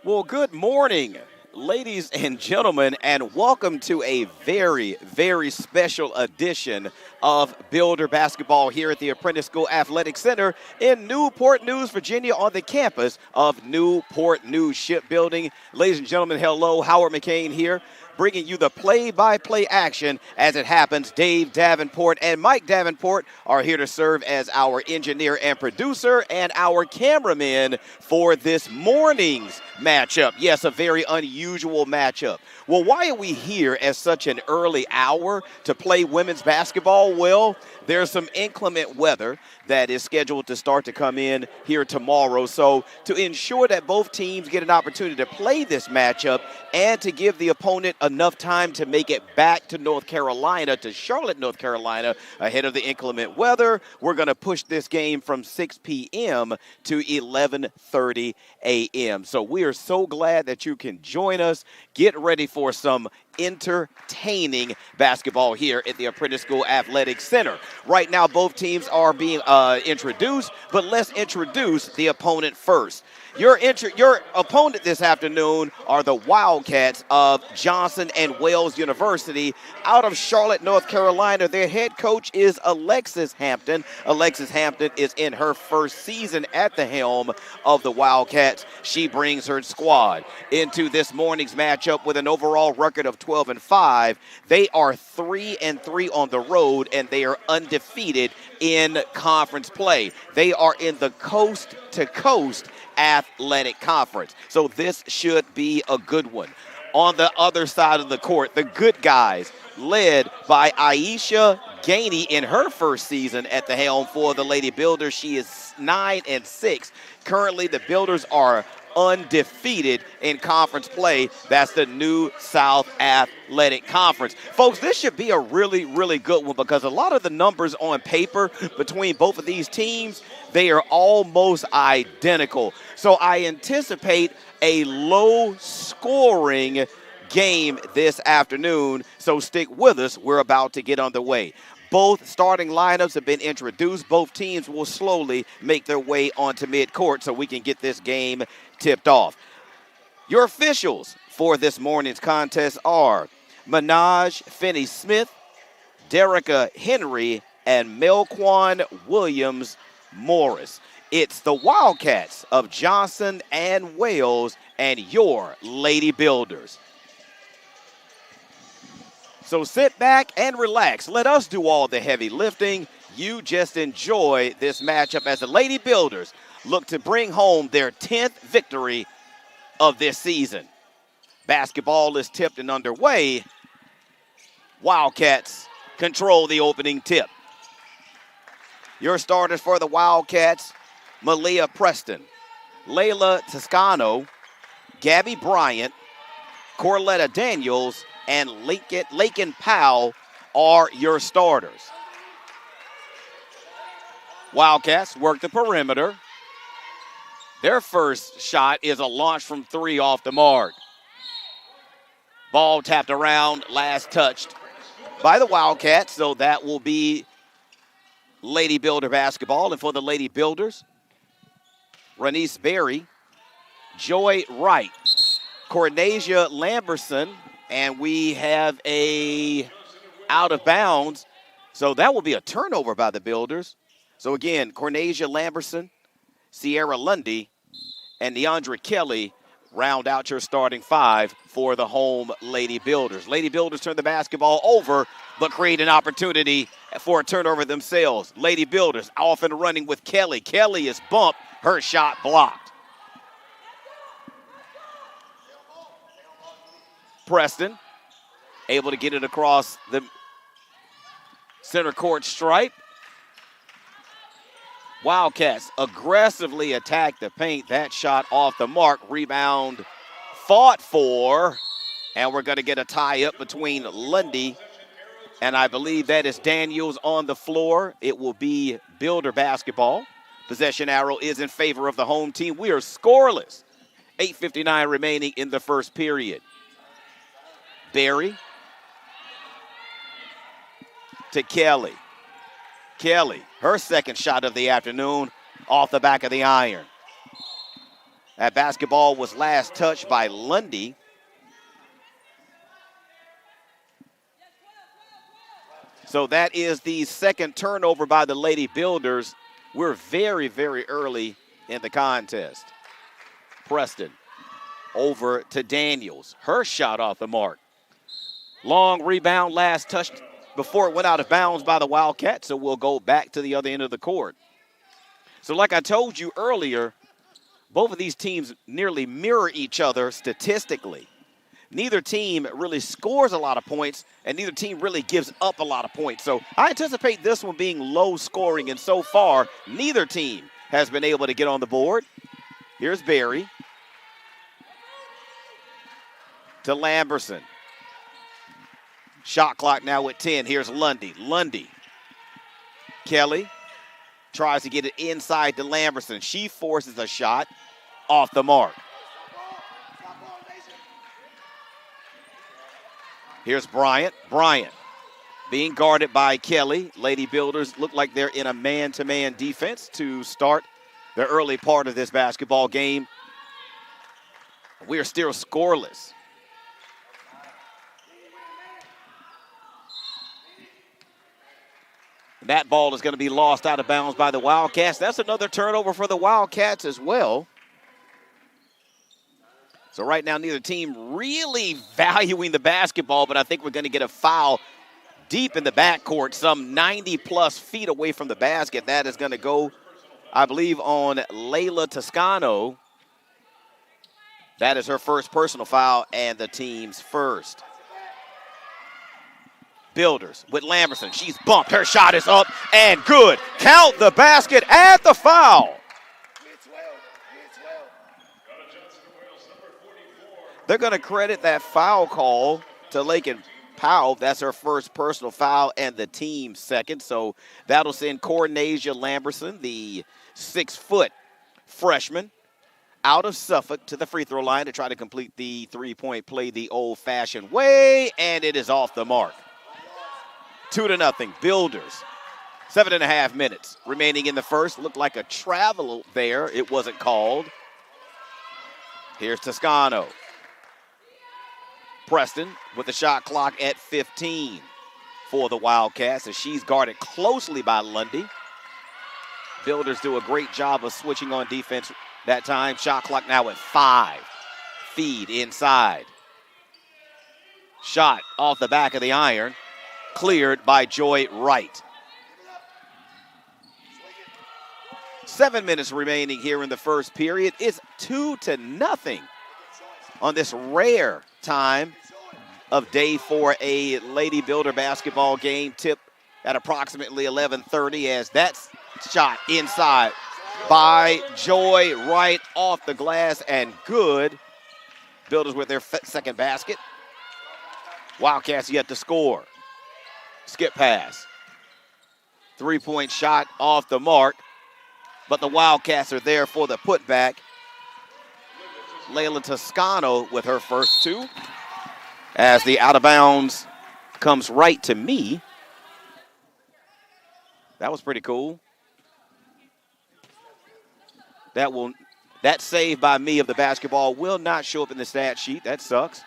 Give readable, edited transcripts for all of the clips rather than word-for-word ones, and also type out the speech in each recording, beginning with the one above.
Well, good morning, ladies and gentlemen, and welcome to a very, very special edition of Builder Basketball here at the Apprentice School Athletic Center in Newport News, Virginia, on the campus of Newport News Shipbuilding. Ladies and gentlemen, hello. Howard McCain here, bringing you the play-by-play action as it happens. Dave Davenport and Mike Davenport are here to serve as our engineer and producer and our cameraman for this morning's matchup. Yes, a very unusual matchup. Well, why are we here at such an early hour to play women's basketball? Well, there's some inclement weather that is scheduled to start to come in here tomorrow. So to ensure that both teams get an opportunity to play this matchup and to give the opponent enough time to make it back to North Carolina, to Charlotte, North Carolina, ahead of the inclement weather, we're going to push this game from 6 p.m. to 11:30 a.m. So we are so glad that you can join us. Get ready for some entertaining basketball here at the Apprentice School Athletic Center. Right now, both teams are being introduced, but let's introduce the opponent first. Your opponent this afternoon are the Wildcats of Johnson and Wales University out of Charlotte, North Carolina. Their head coach is Alexis Hampton. Alexis Hampton is in her first season at the helm of the Wildcats. She brings her squad into this morning's matchup with an overall record of 12-5. They are 3-3 on the road, and they are undefeated in conference play. They are in the coast-to-coast Athletic Conference. So this should be a good one. On the other side of the court, the good guys, led by Aisha Gainey in her first season at the helm for the Lady Builders. She is 9-6. Currently, the Builders are undefeated in conference play. That's the New South Athletic Conference. Folks, this should be a really, really good one because a lot of the numbers on paper between both of these teams, they are almost identical. So I anticipate a low-scoring game this afternoon, so stick with us. We're about to get underway. Both starting lineups have been introduced. Both teams will slowly make their way onto midcourt so we can get this game tipped off. Your officials for this morning's contest are Minaj Finney-Smith, Derica Henry, and Melquan Williams-Morris. It's the Wildcats of Johnson and Wales and your Lady Builders. So sit back and relax. Let us do all the heavy lifting. You just enjoy this matchup as the Lady Builders look to bring home their 10th victory of this season. Basketball is tipped and underway. Wildcats control the opening tip. Your starters for the Wildcats, Malia Preston, Layla Toscano, Gabby Bryant, Corletta Daniels, and Lakin Powell are your starters. Wildcats work the perimeter. Their first shot is a launch from three off the mark. Ball tapped around, last touched by the Wildcats, so that will be Lady Builder basketball. And for the Lady Builders, Renice Berry, Joy Wright, Cornasia Lamberson, and we have a out of bounds. So that will be a turnover by the Builders. So again, Cornasia Lamberson, Sierra Lundy, and DeAndre Kelly round out your starting five for the home Lady Builders. Lady Builders turn the basketball over, but create an opportunity for a turnover themselves. Lady Builders off and running with Kelly. Kelly is bumped, her shot blocked. Preston able to get it across the center court stripe. Wildcats aggressively attack the paint. That shot off the mark. Rebound fought for. And we're going to get a tie-up between Lundy and I believe that is Daniels on the floor. It will be Builder basketball. Possession arrow is in favor of the home team. We are scoreless. 8:59 remaining in the first period. Berry to Kelly. Kelly, her second shot of the afternoon off the back of the iron. That basketball was last touched by Lundy. So that is the second turnover by the Lady Builders. We're very, very early in the contest. Preston over to Daniels. Her shot off the mark. Long rebound, last touch before it went out of bounds by the Wildcats, so we'll go back to the other end of the court. So like I told you earlier, both of these teams nearly mirror each other statistically. Neither team really scores a lot of points, and neither team really gives up a lot of points. So I anticipate this one being low scoring, and so far, neither team has been able to get on the board. Here's Berry to Lamberson. Shot clock now at 10. Here's Lundy. Lundy. Kelly tries to get it inside to Lamberson. She forces a shot off the mark. Here's Bryant. Bryant being guarded by Kelly. Lady Builders look like they're in a man-to-man defense to start the early part of this basketball game. We are still scoreless. That ball is going to be lost out of bounds by the Wildcats. That's another turnover for the Wildcats as well. So right now, neither team really valuing the basketball, but I think we're going to get a foul deep in the backcourt, some 90-plus feet away from the basket. That is going to go, I believe, on Layla Toscano. That is her first personal foul and the team's first. Builders with Lamberson. She's bumped. Her shot is up and good. Count the basket and the foul. They're going to credit that foul call to Lakin Powell. That's her first personal foul and the team's second. So that'll send Cornasia Lamberson, the 6-foot freshman, out of Suffolk to the free throw line to try to complete the three-point play the old-fashioned way, and it is off the mark. 2-0, Builders. 7.5 minutes remaining in the first. Looked like a travel there. It wasn't called. Here's Toscano. Preston with the shot clock at 15 for the Wildcats as she's guarded closely by Lundy. Builders do a great job of switching on defense that time. Shot clock now at 5. Feed inside. Shot off the back of the iron. Cleared by Joy Wright. 7 minutes remaining here in the first period. It's 2-0 on this rare time of day for a Lady Builder basketball game. Tip at approximately 11:30 as that shot inside by Joy Wright off the glass and good. Builders with their second basket. Wildcats yet to score. Skip pass. Three-point shot off the mark, but the Wildcats are there for the putback. Layla Toscano with her first two as the out of bounds comes right to me. That was pretty cool. That save by me of the basketball will not show up in the stat sheet. That sucks.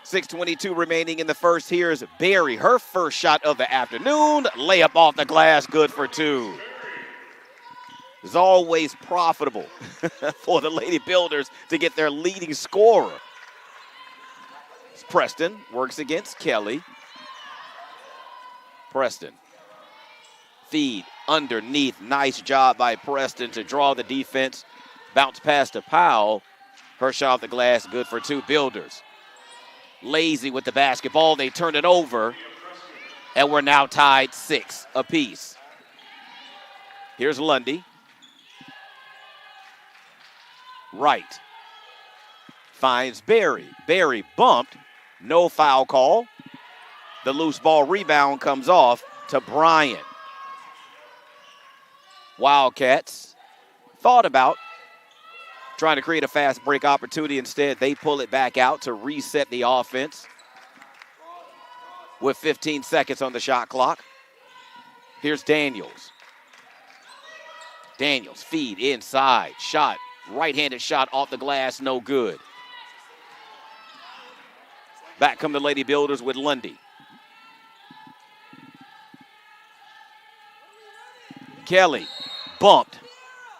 6:22 remaining in the first. Here's Berry, her first shot of the afternoon. Layup off the glass, good for two. It's always profitable for the Lady Builders to get their leading scorer. Preston works against Kelly. Preston. Feed underneath. Nice job by Preston to draw the defense. Bounce pass to Powell. Her shot off the glass, good for two. Builders. Lazy with the basketball. They turn it over. And we're now tied 6 apiece. Here's Lundy. Wright finds Berry. Berry bumped. No foul call. The loose ball rebound comes off to Bryant. Wildcats thought about trying to create a fast break opportunity. Instead, they pull it back out to reset the offense with 15 seconds on the shot clock. Here's Daniels. Daniels feed inside. Shot Right-handed shot off the glass, no good. Back come the Lady Builders with Lundy. Kelly bumped,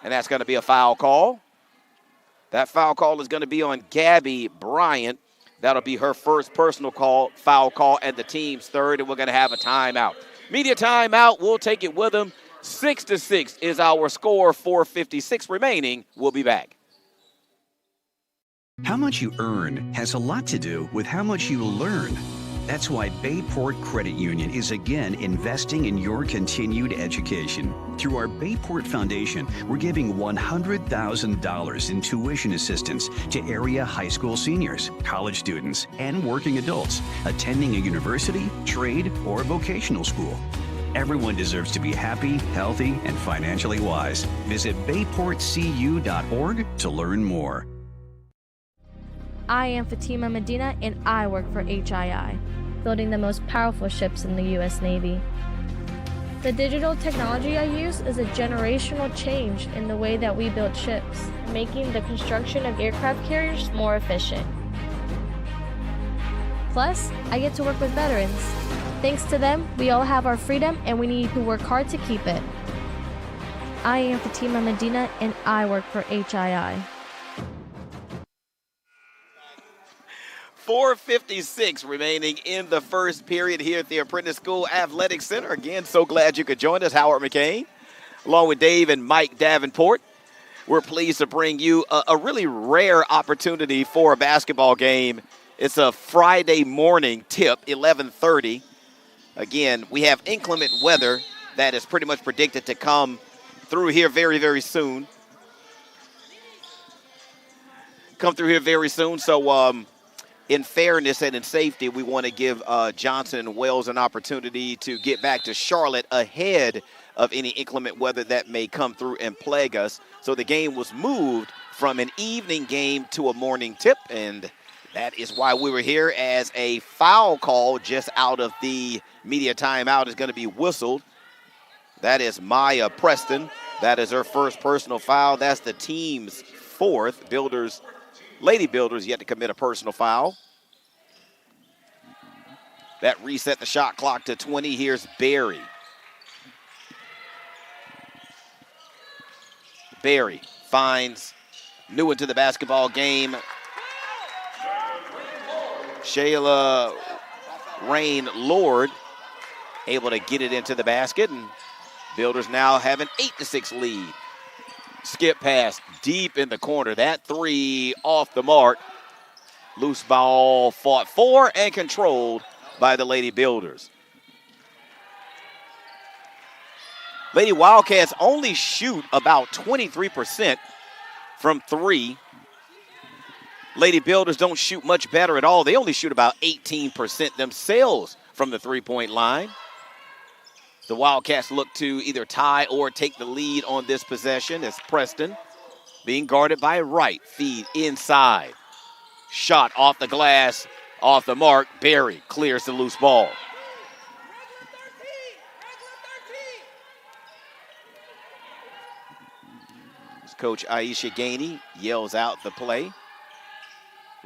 and that's going to be a foul call. That foul call is going to be on Gabby Bryant. That'll be her first personal foul call, and the team's third, and we're going to have a timeout. Media timeout, we'll take it with them. 6-6 is our score, 4:56 remaining. We'll be back. How much you earn has a lot to do with how much you learn. That's why Bayport Credit Union is again investing in your continued education. Through our Bayport Foundation, we're giving $100,000 in tuition assistance to area high school seniors, college students, and working adults attending a university, trade, or vocational school. Everyone deserves to be happy, healthy, and financially wise. Visit bayportcu.org to learn more. I am Fatima Medina, and I work for HII, building the most powerful ships in the U.S. Navy. The digital technology I use is a generational change in the way that we build ships, making the construction of aircraft carriers more efficient. Plus, I get to work with veterans. Thanks to them, we all have our freedom, and we need to work hard to keep it. I am Fatima Medina, and I work for HII. 4:56 remaining in the first period here at the Apprentice School Athletic Center. Again, so glad you could join us, Howard McCain, along with Dave and Mike Davenport. We're pleased to bring you a really rare opportunity for a basketball game. It's a Friday morning tip, 11:30. Again, we have inclement weather that is pretty much predicted to come through here very, very soon. So, in fairness and in safety, we want to give Johnson and Wells an opportunity to get back to Charlotte ahead of any inclement weather that may come through and plague us. So the game was moved from an evening game to a morning tip, and that is why we were here, as a foul call just out of the media timeout is going to be whistled. That is Maya Preston. That is her first personal foul. That's the team's fourth. Lady Builders yet to commit a personal foul. That reset the shot clock to 20. Here's Barry. Barry finds new into the basketball game. Shayla Rain Lord able to get it into the basket, and Builders now have an 8-6 lead. Skip pass deep in the corner. That three off the mark. Loose ball fought for and controlled by the Lady Builders. Lady Wildcats only shoot about 23% from three. Lady Builders don't shoot much better at all. They only shoot about 18% themselves from the three-point line. The Wildcats look to either tie or take the lead on this possession as Preston being guarded by Wright. Feed inside. Shot off the glass, off the mark. Barry clears the loose ball. Coach Aisha Gainey yells out the play.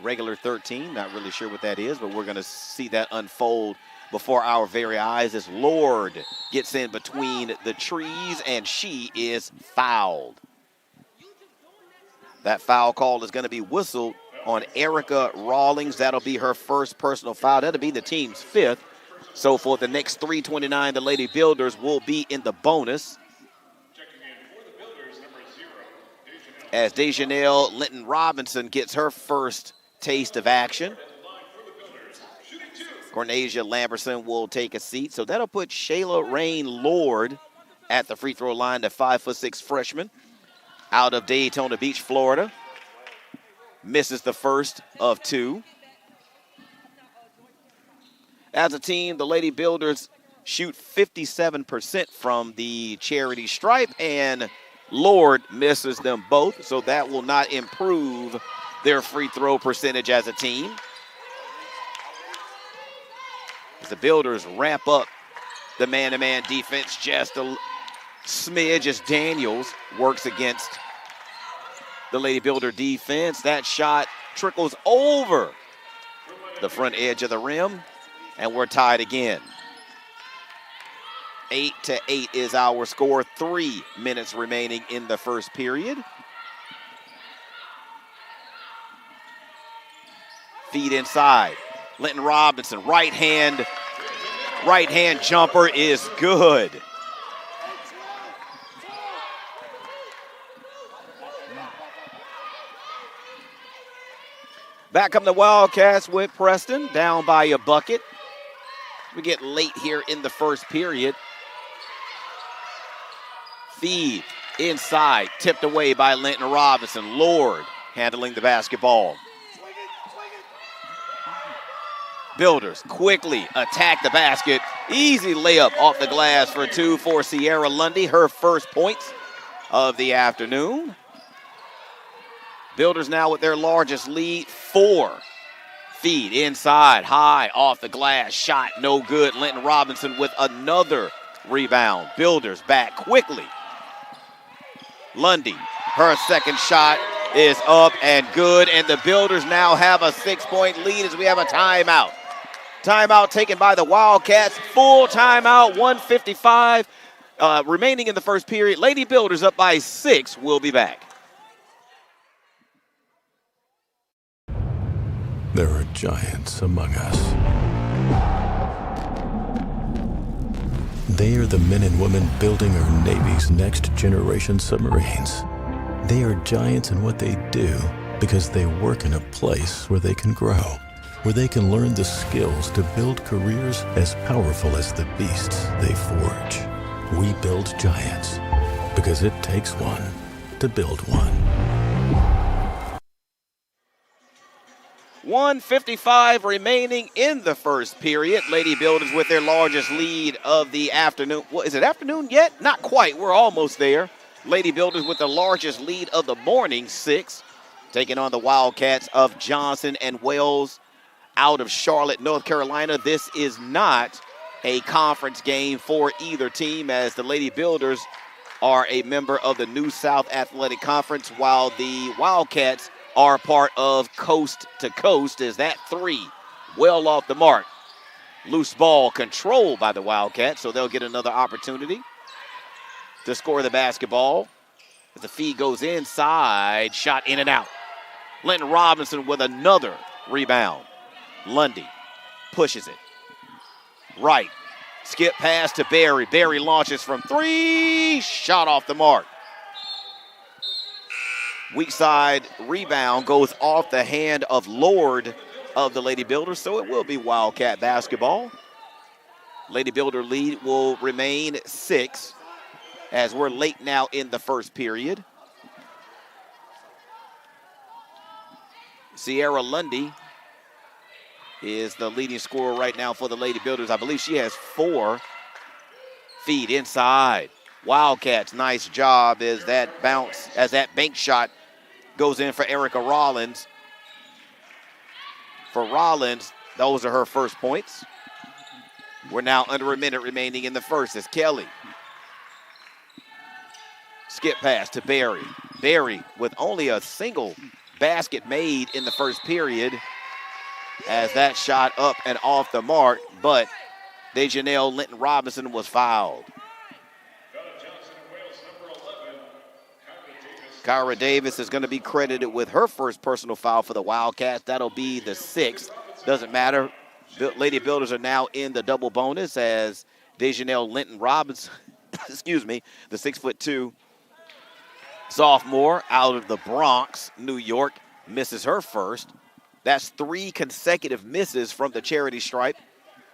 Regular 13, not really sure what that is, but we're going to see that unfold before our very eyes as Lord gets in between the trees, and she is fouled. That foul call is going to be whistled on Erica Rawlings. That'll be her first personal foul. That'll be the team's fifth. So for the next 3:29, the Lady Builders will be in the bonus. As Dejanelle Linton Robinson gets her first taste of action. Cornesia Lamberson will take a seat. So that'll put Shayla Rain Lord at the free throw line, the 5'6" freshman out of Daytona Beach, Florida. Misses the first of two. As a team, the Lady Builders shoot 57% from the charity stripe, and Lord misses them both, so that will not improve their free throw percentage as a team. As the Builders ramp up the man-to-man defense just a smidge as Daniels works against the Lady Builder defense. That shot trickles over the front edge of the rim, and we're tied again. 8-8 is our score. 3 minutes remaining in the first period. Feed inside. Linton Robinson, right hand jumper is good. Back come the Wildcats with Preston, down by a bucket. We get late here in the first period. Feed inside, tipped away by Linton Robinson. Lord handling the basketball. Builders quickly attack the basket. Easy layup off the glass for 2 for Sierra Lundy, her first points of the afternoon. Builders now with their largest lead, 4. Feed inside, high off the glass, shot no good. Linton Robinson with another rebound. Builders back quickly. Lundy, her second shot is up and good, and the Builders now have a 6-point lead as we have a timeout. Timeout taken by the Wildcats. Full timeout, 1:55 remaining in the first period. Lady Builders up by 6. We'll be back. There are giants among us. They are the men and women building our Navy's next generation submarines. They are giants in what they do because they work in a place where they can grow, where they can learn the skills to build careers as powerful as the beasts they forge. We build giants because it takes one to build one. 1:55 remaining in the first period. Lady Builders with their largest lead of the afternoon. Well, is it afternoon yet? Not quite. We're almost there. Lady Builders with the largest lead of the morning, 6. Taking on the Wildcats of Johnson and Wells out of Charlotte, North Carolina. This is not a conference game for either team, as the Lady Builders are a member of the New South Athletic Conference, while the Wildcats are part of Coast to Coast. As that 3 well off the mark. Loose ball controlled by the Wildcats, so they'll get another opportunity to score the basketball. As the feed goes inside, shot in and out. Linton Robinson with another rebound. Lundy pushes it. Right. Skip pass to Berry. Berry launches from 3. Shot off the mark. Weak side rebound goes off the hand of Lord of the Lady Builders, so it will be Wildcat basketball. Lady Builder lead will remain 6 as we're late now in the first period. Sierra Lundy is the leading scorer right now for the Lady Builders. I believe she has 4. Feed inside. Wildcats, nice job as that bank shot goes in for Erica Rollins. For Rollins, those are her first points. We're now under a minute remaining in the first as Kelly. Skip pass to Berry. Berry with only a single basket made in the first period, as that shot up and off the mark, but Dejanelle Linton Robinson was fouled. Kyra Davis is going to be credited with her first personal foul for the Wildcats. That'll be the 6th. Doesn't matter. Lady Builders are now in the double bonus as Dejanelle Linton Robinson, excuse me, the 6'2" sophomore out of the Bronx, New York, misses her first. That's 3 consecutive misses from the charity stripe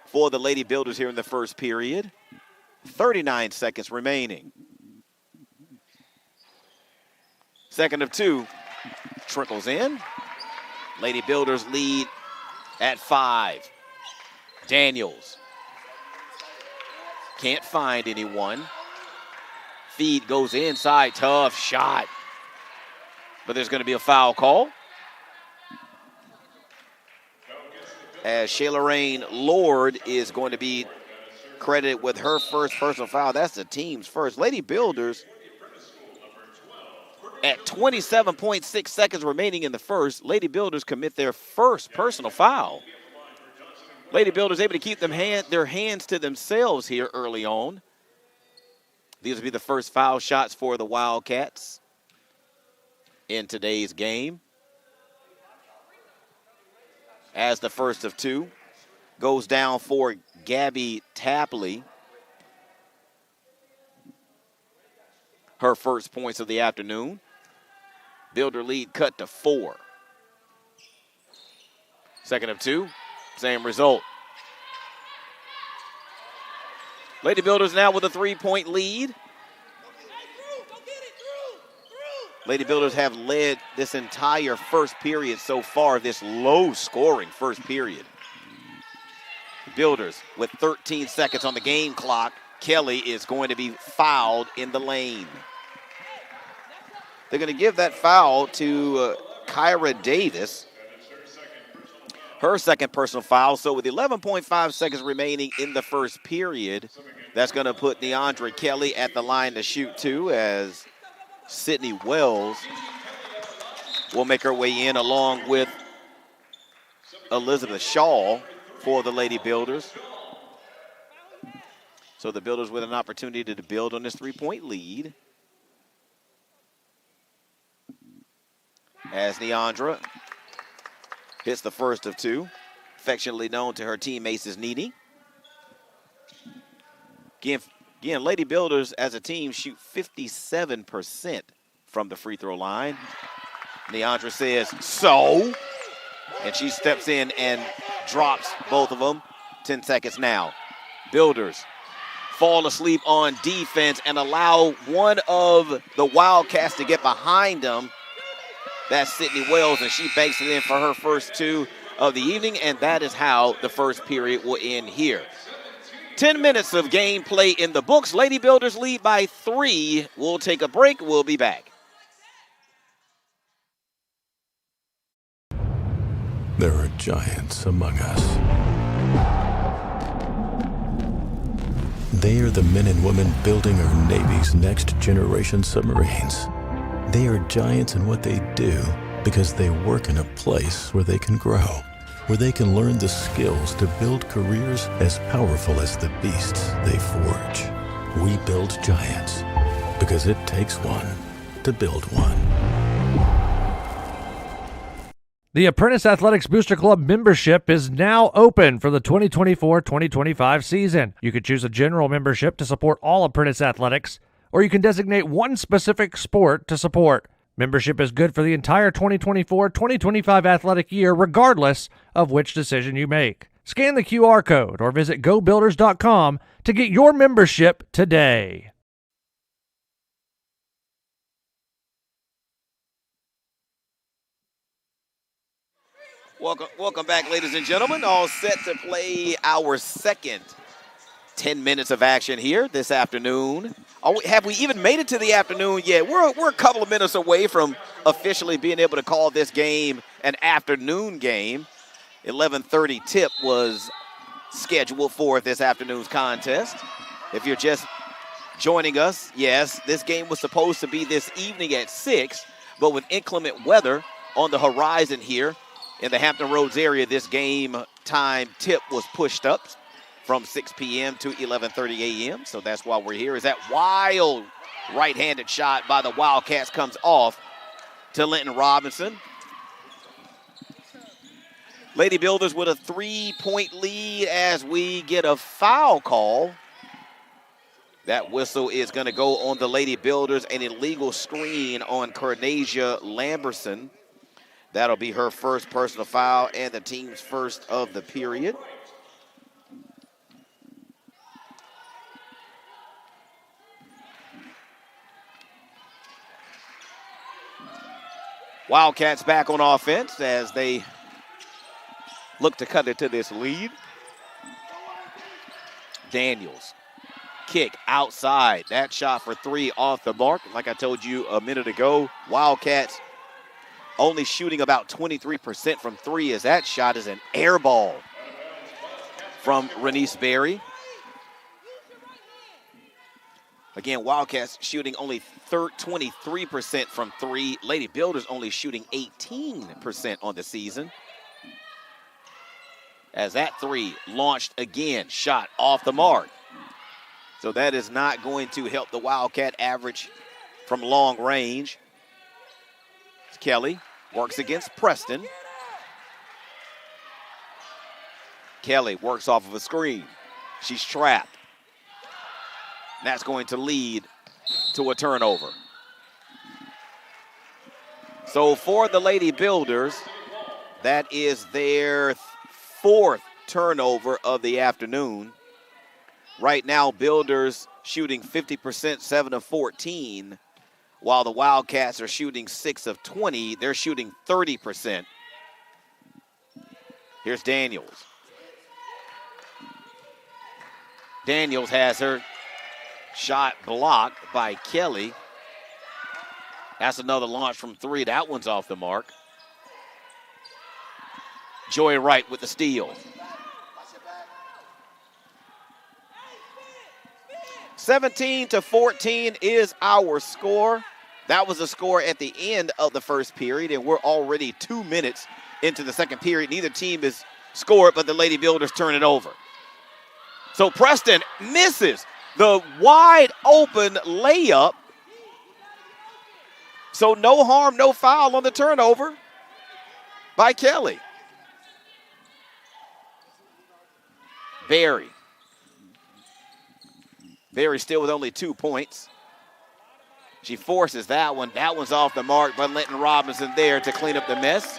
for the Lady Builders here in the first period. 39 seconds remaining. Second of 2 trickles in. Lady Builders lead at 5. Daniels can't find anyone. Feed goes inside, tough shot. But there's going to be a foul call, as Shayla Rain Lord is going to be credited with her first personal foul. That's the team's first. Lady Builders At 27.6 seconds remaining in the first, Lady Builders commit their first personal foul. Lady Builders able to keep their hands to themselves here early on. These will be the first foul shots for the Wildcats in today's game. As the first of two goes down for Gabby Tapley. Her first points of the afternoon. Builder lead cut to 4. Second of two, same result. Lady Builders now with a 3-point lead. Lady Builders have led this entire first period so far, this low-scoring first period. Builders with 13 seconds on the game clock. Kelly is going to be fouled in the lane. They're going to give that foul to Kyra Davis. Her second personal foul. So with 11.5 seconds remaining in the first period, that's going to put Neandra Kelly at the line to shoot two, as Sydney Wells will make her way in along with Elizabeth Shaw for the Lady Builders. So the Builders with an opportunity to build on this 3-point lead. As Neandra hits the first of two, affectionately known to her teammates as Nene. Again, Lady Builders as a team shoot 57% from the free throw line. Neandra says, so, and she steps in and drops both of them. 10 seconds now. Builders fall asleep on defense and allow one of the Wildcats to get behind them. That's Sydney Wells, and she banks it in for her first two of the evening, and that is how the first period will end here. 10 minutes of gameplay in the books. Lady Builders lead by 3. We'll take a break. We'll be back. There are giants among us. They are the men and women building our Navy's next generation submarines. They are giants in what they do because they work in a place where they can grow, where they can learn the skills to build careers as powerful as the beasts they forge. We build giants because it takes one to build one. The Apprentice Athletics Booster Club membership is now open for the 2024-2025 season. You could choose a general membership to support all Apprentice Athletics, or you can designate one specific sport to support. Membership is good for the entire 2024-2025 athletic year, regardless of which decision you make. Scan the QR code or visit gobuilders.com to get your membership today. Welcome back, ladies and gentlemen. All set to play our second 10 minutes of action here this afternoon. Have we even made it to the afternoon yet? We're a couple of minutes away from officially being able to call this game an afternoon game. 11:30 tip was scheduled for this afternoon's contest. If you're just joining us, yes, this game was supposed to be this evening at 6, but with inclement weather on the horizon here in the Hampton Roads area, this game time tip was pushed up from 6 p.m. to 11:30 a.m. So that's why we're here. Is that wild right-handed shot by the Wildcats comes off to Linton Robinson. Lady Builders with a 3-point lead as we get a foul call. That whistle is going to go on the Lady Builders, an illegal screen on Cornasia Lamberson. That'll be her first personal foul and the team's first of the period. Wildcats back on offense as they look to cut it to this lead. Daniels, kick outside. That shot for 3 off the mark. Like I told you a minute ago, Wildcats only shooting about 23% from 3 as that shot is an air ball from Renice Berry. Again, Wildcats shooting only 23% from three. Lady Builders only shooting 18% on the season. As that three launched again, shot off the mark. So that is not going to help the Wildcat average from long range. Kelly works against Preston. Kelly works off of a screen. She's trapped. That's going to lead to a turnover. So for the Lady Builders, that is their fourth turnover of the afternoon. Right now, Builders shooting 50%, 7 of 14, while the Wildcats are shooting 6 of 20. They're shooting 30%. Here's Daniels. Daniels has her shot blocked by Kelly. That's another launch from three. That one's off the mark. Joy Wright with the steal. 17-14 is our score. That was the score at the end of the first period, and we're already 2 minutes into the second period. Neither team has scored, but the Lady Builders turn it over. So Preston misses the wide open layup. So no harm, no foul on the turnover by Kelly. Berry still with only 2 points. She forces that one. That one's off the mark, but Linton Robinson there to clean up the mess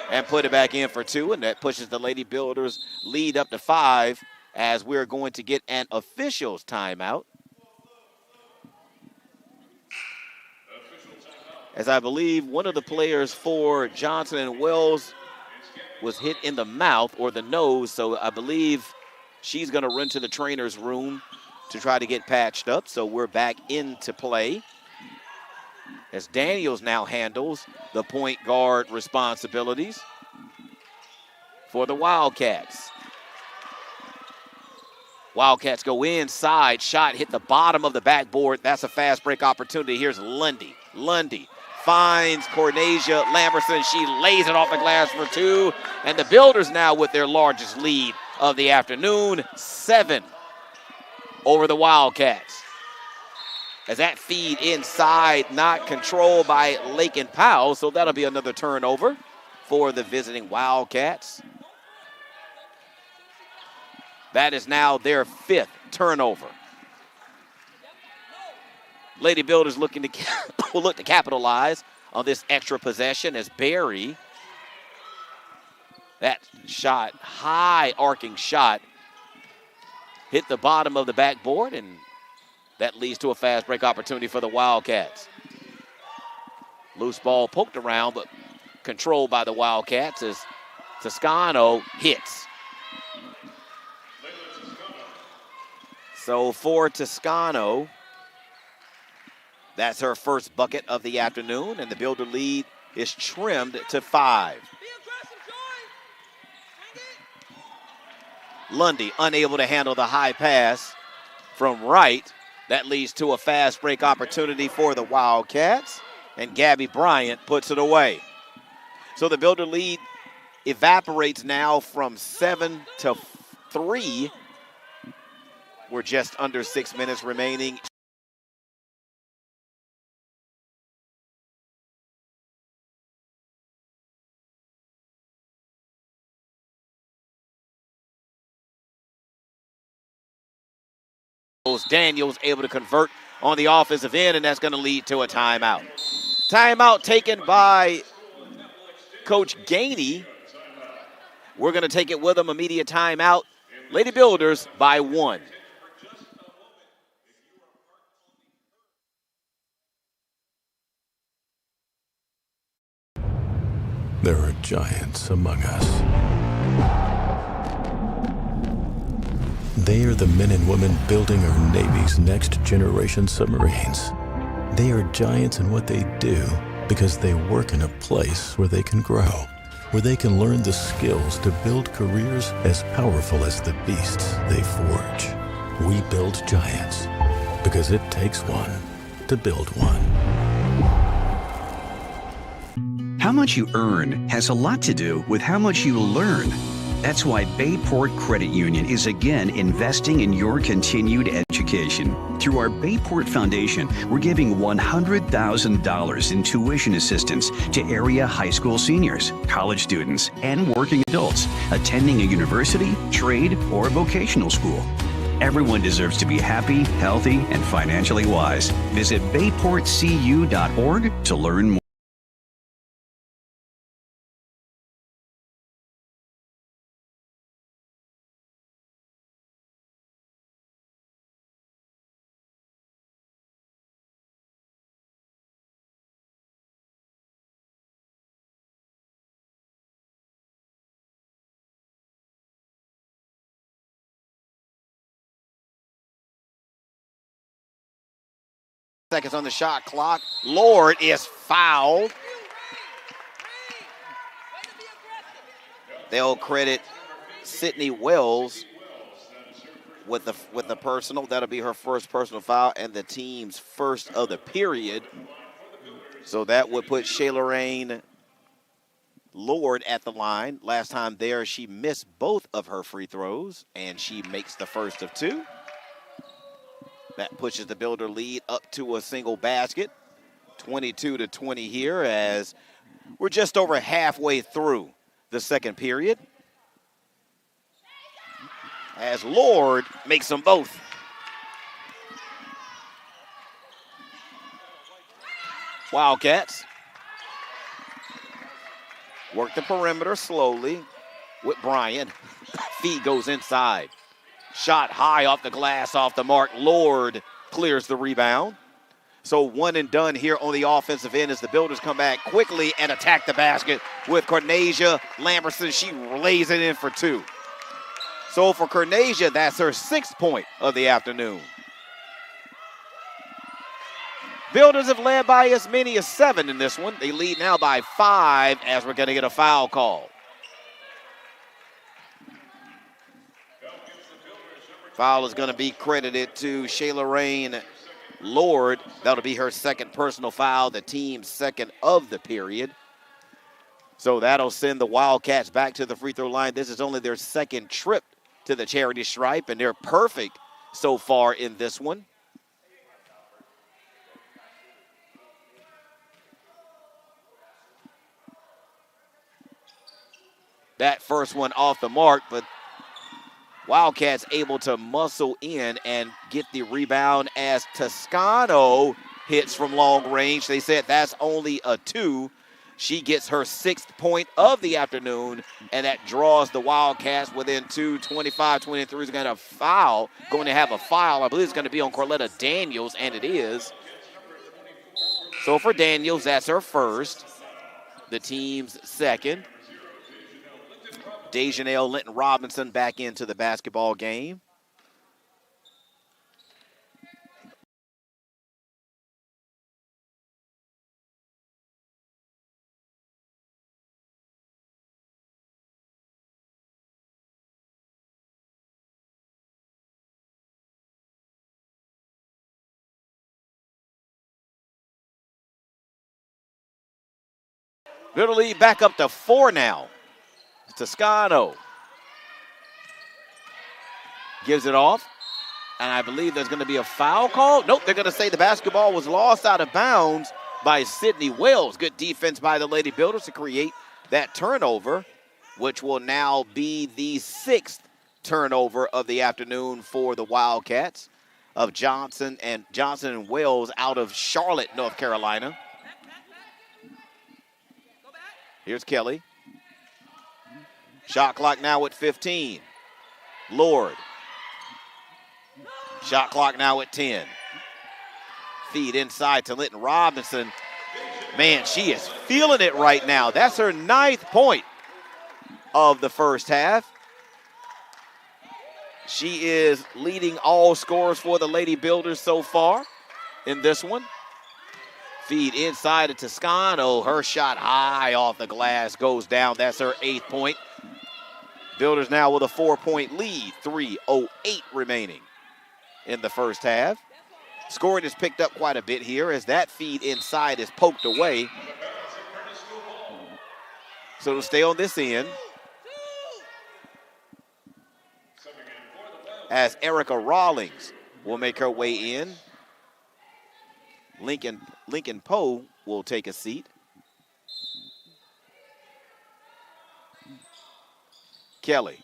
and put it back in for 2, and that pushes the Lady Builders lead up to 5 as we're going to get an officials timeout. As I believe one of the players for Johnson and Wells was hit in the mouth or the nose, so I believe she's going to run to the trainer's room to try to get patched up. So we're back into play as Daniels now handles the point guard responsibilities for the Wildcats. Wildcats go inside. Shot hit the bottom of the backboard. That's a fast break opportunity. Here's Lundy. Lundy finds Cornesia Lamberson. She lays it off the glass for 2. And the Builders now with their largest lead of the afternoon, 7 over the Wildcats. As that feed inside, not controlled by Lakin Powell, so that'll be another turnover for the visiting Wildcats. That is now their 5th turnover. Lady Builders looking to will look to capitalize on this extra possession as Berry, that shot, high arcing shot, hit the bottom of the backboard, and that leads to a fast break opportunity for the Wildcats. Loose ball poked around, but controlled by the Wildcats as Toscano hits. So for Toscano, that's her first bucket of the afternoon, and the Builder lead is trimmed to 5. Lundy unable to handle the high pass from Wright. That leads to a fast break opportunity for the Wildcats, and Gabby Bryant puts it away. So the Builder lead evaporates now from 7 to 3. We're just under 6 minutes remaining. Daniels able to convert on the offensive end, and that's going to lead to a timeout. Timeout taken by Coach Gainey. We're going to take it with him. Immediate timeout. Lady Builders by 1. There are giants among us. They are the men and women building our Navy's next generation submarines. They are giants in what they do because they work in a place where they can grow, where they can learn the skills to build careers as powerful as the beasts they forge. We build giants because it takes one to build one. How much you earn has a lot to do with how much you learn. That's why Bayport Credit Union is again investing in your continued education. Through our Bayport Foundation, we're giving $100,000 in tuition assistance to area high school seniors, college students, and working adults attending a university, trade, or vocational school. Everyone deserves to be happy, healthy, and financially wise. Visit bayportcu.org to learn more. Seconds on the shot clock. Lord is fouled. They'll credit Sydney Wells with the personal. That'll be her first personal foul and the team's first of the period. So that would put Charolette Lord at the line. Last time there, she missed both of her free throws, and she makes the first of two. That pushes the Builder lead up to a single basket. 22-20 here as we're just over halfway through the second period. As Lord makes them both. Wildcats work the perimeter slowly with Bryant. Feed goes inside. Shot high off the glass, off the mark. Lord clears the rebound. So one and done here on the offensive end as the Builders come back quickly and attack the basket with Cornesia Lamberson. She lays it in for two. So for Cornesia, that's her 6th point of the afternoon. Builders have led by as many as 7 in this one. They lead now by 5 as we're going to get a foul call. Foul is going to be credited to Charolette Lord. That'll be her 2nd personal foul, the team's 2nd of the period. So that'll send the Wildcats back to the free throw line. This is only their 2nd trip to the charity stripe, and they're perfect so far in this one. That first one off the mark, but Wildcats able to muscle in and get the rebound as Toscano hits from long range. They said that's only a 2. She gets her 6th point of the afternoon, and that draws the Wildcats within 2. 25-23 is going to have a foul. I believe it's going to be on Corletta Daniels, and it is. So for Daniels, that's her first, the team's 2nd. Dejanelle Linton Robinson back into the basketball game. Good lead back up to 4 now. Toscano gives it off, and I believe there's going to be a foul call. Nope, they're going to say the basketball was lost out of bounds by Sydney Wells. Good defense by the Lady Builders to create that turnover, which will now be the 6th turnover of the afternoon for the Wildcats of Johnson and Wells out of Charlotte, North Carolina. Here's Kelly. Shot clock now at 15. Lord. Shot clock now at 10. Feed inside to Linton Robinson. Man, she is feeling it right now. That's her 9th point of the first half. She is leading all scorers for the Lady Builders so far in this one. Feed inside to Toscano. Her shot high off the glass goes down. That's her 8th point. Builders now with a 4-point lead. 3:08 remaining in the first half. Scoring is picked up quite a bit here as that feed inside is poked away. So it'll stay on this end. As Erica Rawlings will make her way in. Lincoln Poe will take a seat. Kelly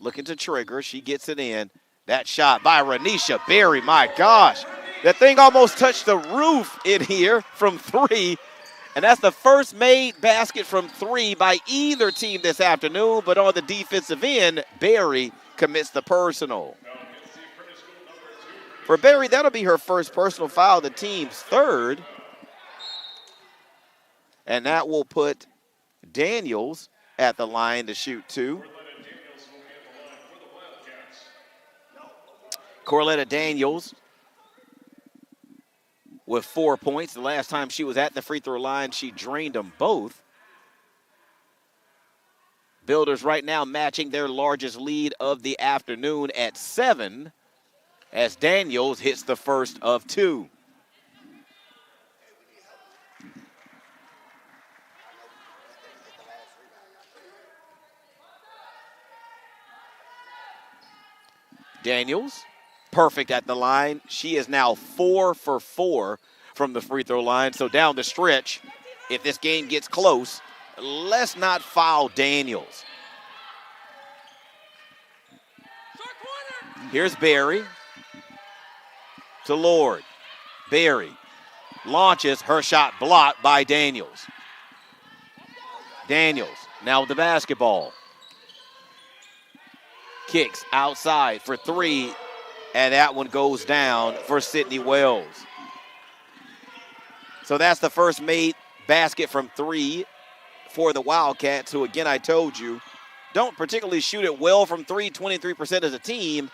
looking to trigger. She gets it in. That shot by Renisha Berry, my gosh. That thing almost touched the roof in here from 3. And that's the first made basket from 3 by either team this afternoon. But on the defensive end, Berry commits the personal. For Berry, that'll be her first personal foul, the team's 3rd. And that will put Daniels at the line to shoot 2. Charolette Daniels with 4 points. The last time she was at the free throw line, she drained them both. Builders right now matching their largest lead of the afternoon at 7 as Daniels hits the first of 2. Daniels, perfect at the line. She is now 4 for 4 from the free throw line. So down the stretch, if this game gets close, let's not foul Daniels. Here's Berry to Lord. Berry launches, her shot blocked by Daniels. Daniels now with the basketball. Kicks outside for 3, and that one goes down for Sydney Wells. So that's the first made basket from 3 for the Wildcats, who, again, I told you, don't particularly shoot it well from 3, 23% as a team,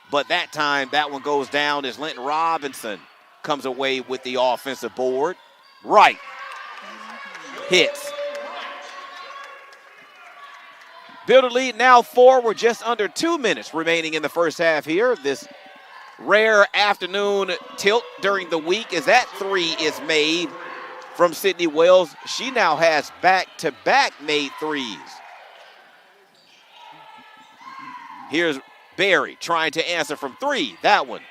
but that time that one goes down as Linton Robinson comes away with the offensive board. Right. Hits. Builder lead now 4. We're just under 2 minutes remaining in the first half here. This rare afternoon tilt during the week as that 3 is made from Sydney Wells. She now has back-to-back made 3s. Here's Berry trying to answer from 3. That one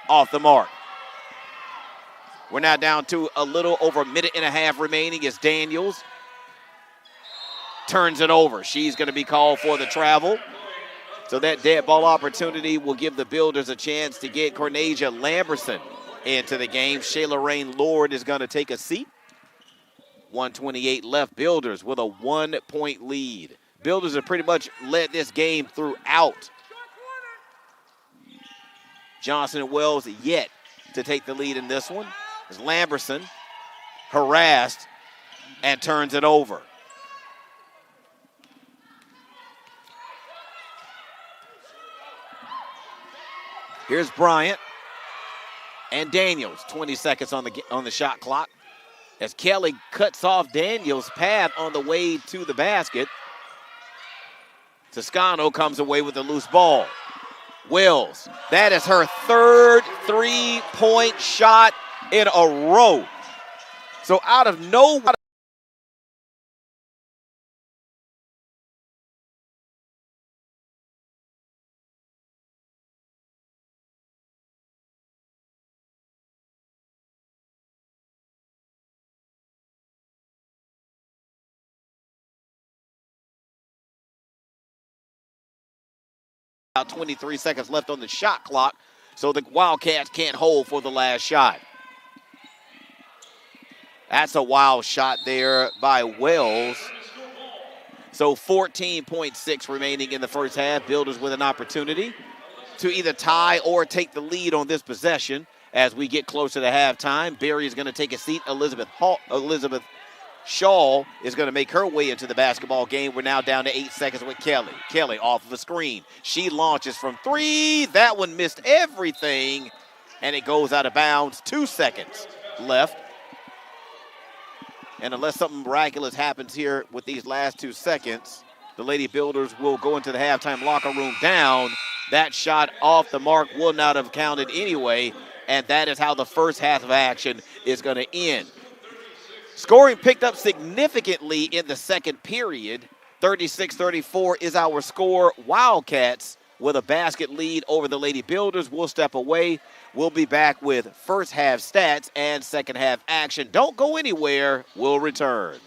off the mark. We're now down to a little over a minute and a half remaining as Daniels turns it over. She's going to be called for the travel. So that dead ball opportunity will give the Builders a chance to get Cornesia Lamberson into the game. Shayla Rain Lord is going to take a seat. 1:28 left. Builders with a 1-point lead. Builders have pretty much led this game throughout. Johnson and Wells yet to take the lead in this one. As Lamberson harassed and turns it over. Here's Bryant and Daniels. 20 seconds on the shot clock as Kelly cuts off Daniels' path on the way to the basket. Toscano comes away with a loose ball. Wells, that is her 3rd 3-point shot in a row. So out of nowhere. About 23 seconds left on the shot clock, so the Wildcats can't hold for the last shot. That's a wild shot there by Wells. So 14.6 remaining in the first half. Builders with an opportunity to either tie or take the lead on this possession as we get closer to halftime. Berry is going to take a seat. Elizabeth Shaw is going to make her way into the basketball game. We're now down to 8 seconds with Kelly. Kelly off of the screen. She launches from 3. That one missed everything, and it goes out of bounds. 2 seconds left. And unless something miraculous happens here with these last 2 seconds, the Lady Builders will go into the halftime locker room down. That shot off the mark will not have counted anyway and that is how the first half of action is going to end. Scoring picked up significantly in the second period. 36-34 is our score. Wildcats with a basket lead over the Lady Builders. We'll step away. We'll be back with first half stats and second half action. Don't go anywhere. We'll return.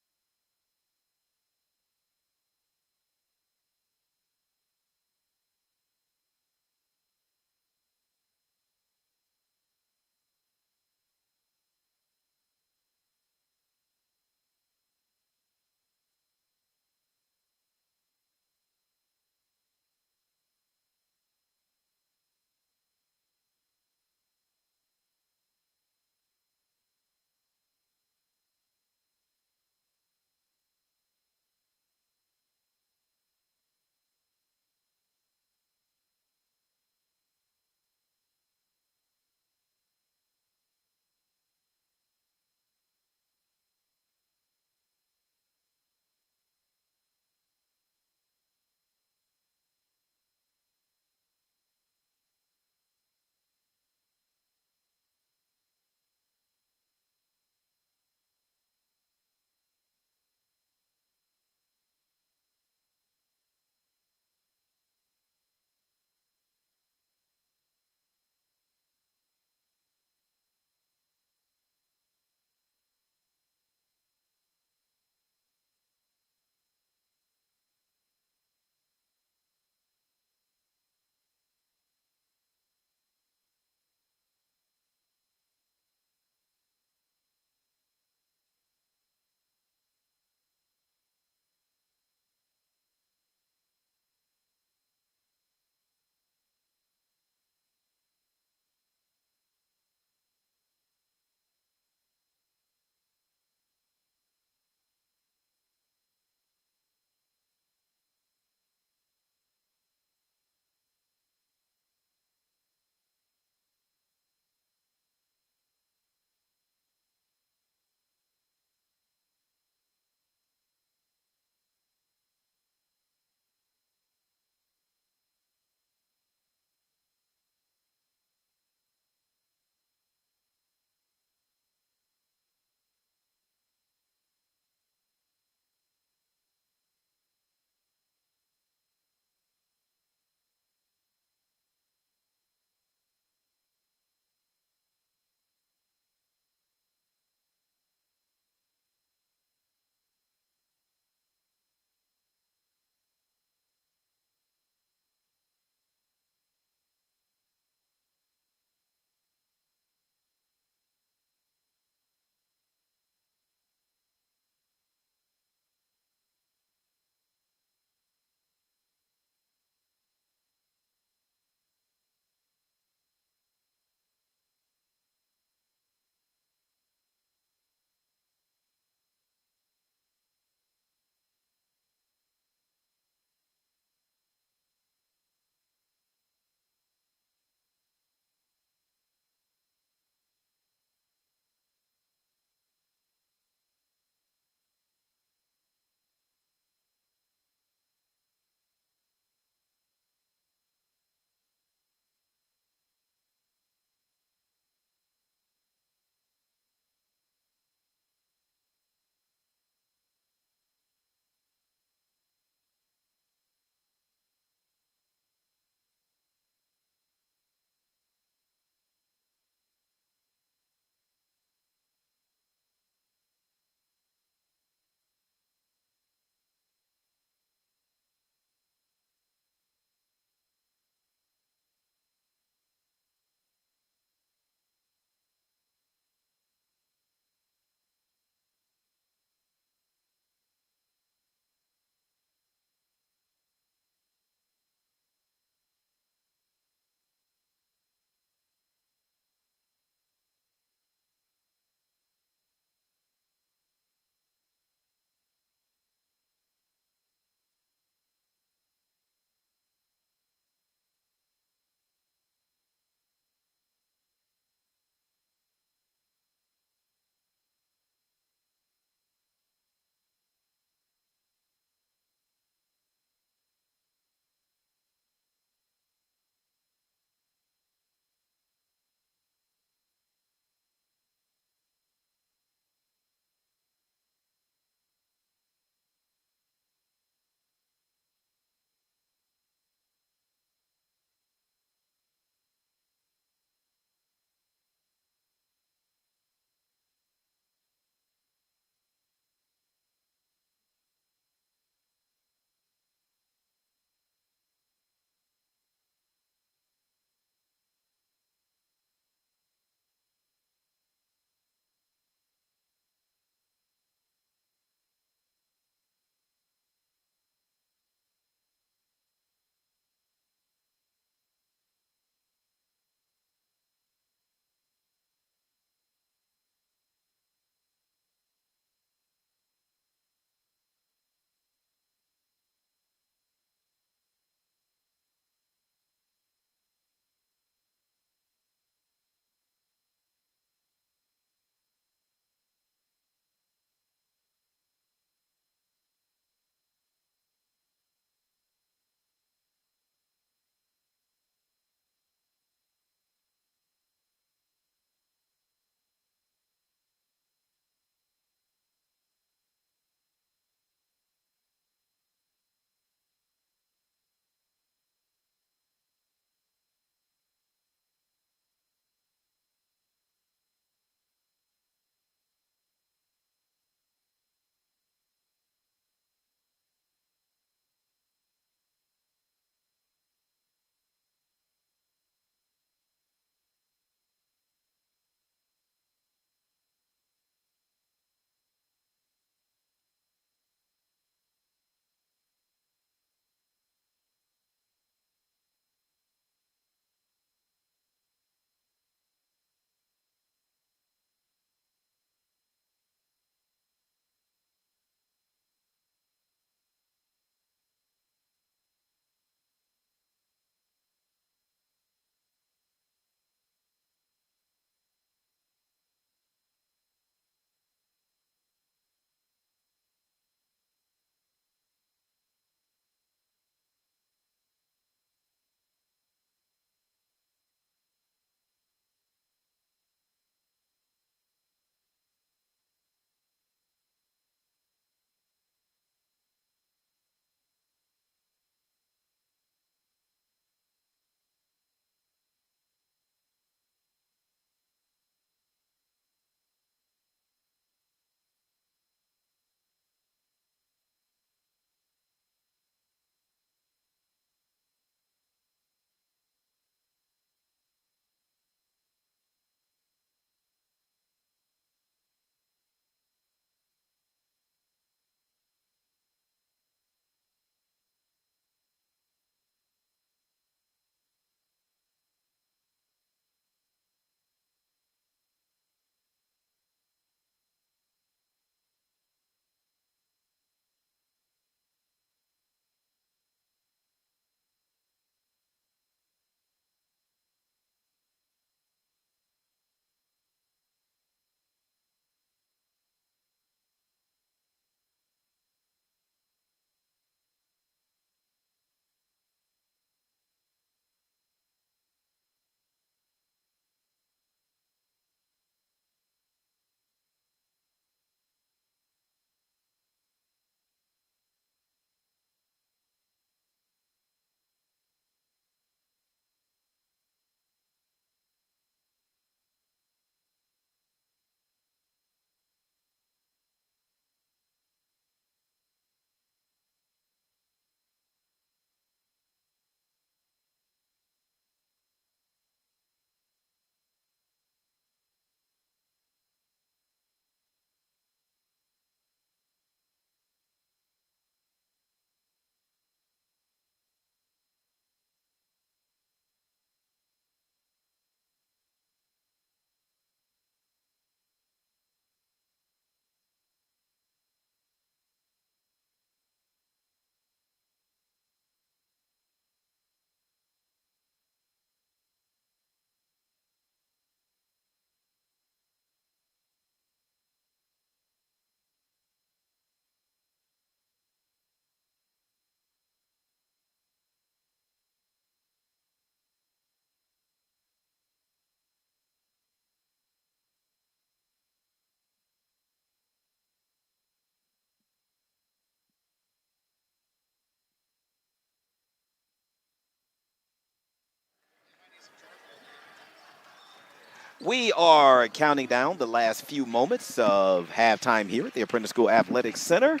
We are counting down the last few moments of halftime here at the Apprentice School Athletics Center.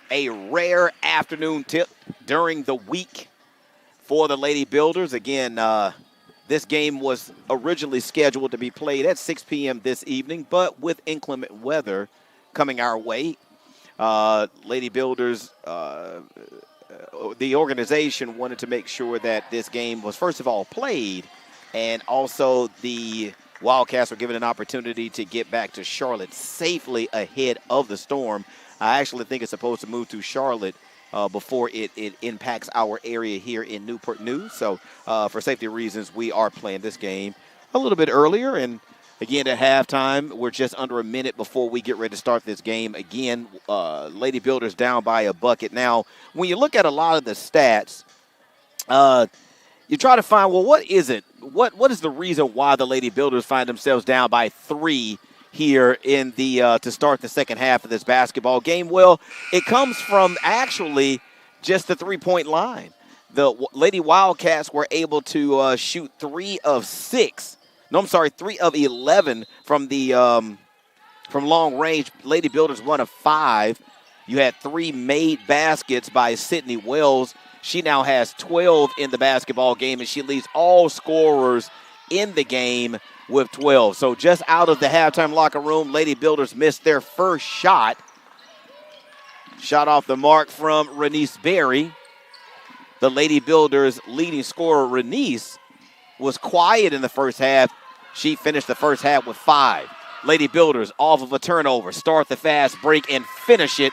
A rare afternoon tip during the week for the Lady Builders. Again, this game was originally scheduled to be played at 6 p.m. this evening, but with inclement weather coming our way, Lady Builders, the organization wanted to make sure that this game was first of all played, and also the Wildcats were given an opportunity to get back to Charlotte safely ahead of the storm. I actually think it's supposed to move to Charlotte before it impacts our area here in Newport News. So for safety reasons, we are playing this game a little bit earlier. And again, at halftime, we're just under a minute before we get ready to start this game. Again, Lady Builders down by a bucket. Now, when you look at a lot of the stats, you try to find, well, what is it? What is the reason why the Lady Builders find themselves down by 3 here in the to start the second half of this basketball game? Well, it comes from actually just the three-point line. The Lady Wildcats were able to shoot 3 of 11 from the from long range. Lady Builders 1 of 5. You had 3 made baskets by Sydney Wells. She now has 12 in the basketball game, and she leads all scorers in the game with 12. So just out of the halftime locker room, Lady Builders missed their first shot. Shot off the mark from Renice Berry. The Lady Builders leading scorer, Renice, was quiet in the first half. She finished the first half with 5. Lady Builders off of a turnover, start the fast break and finish it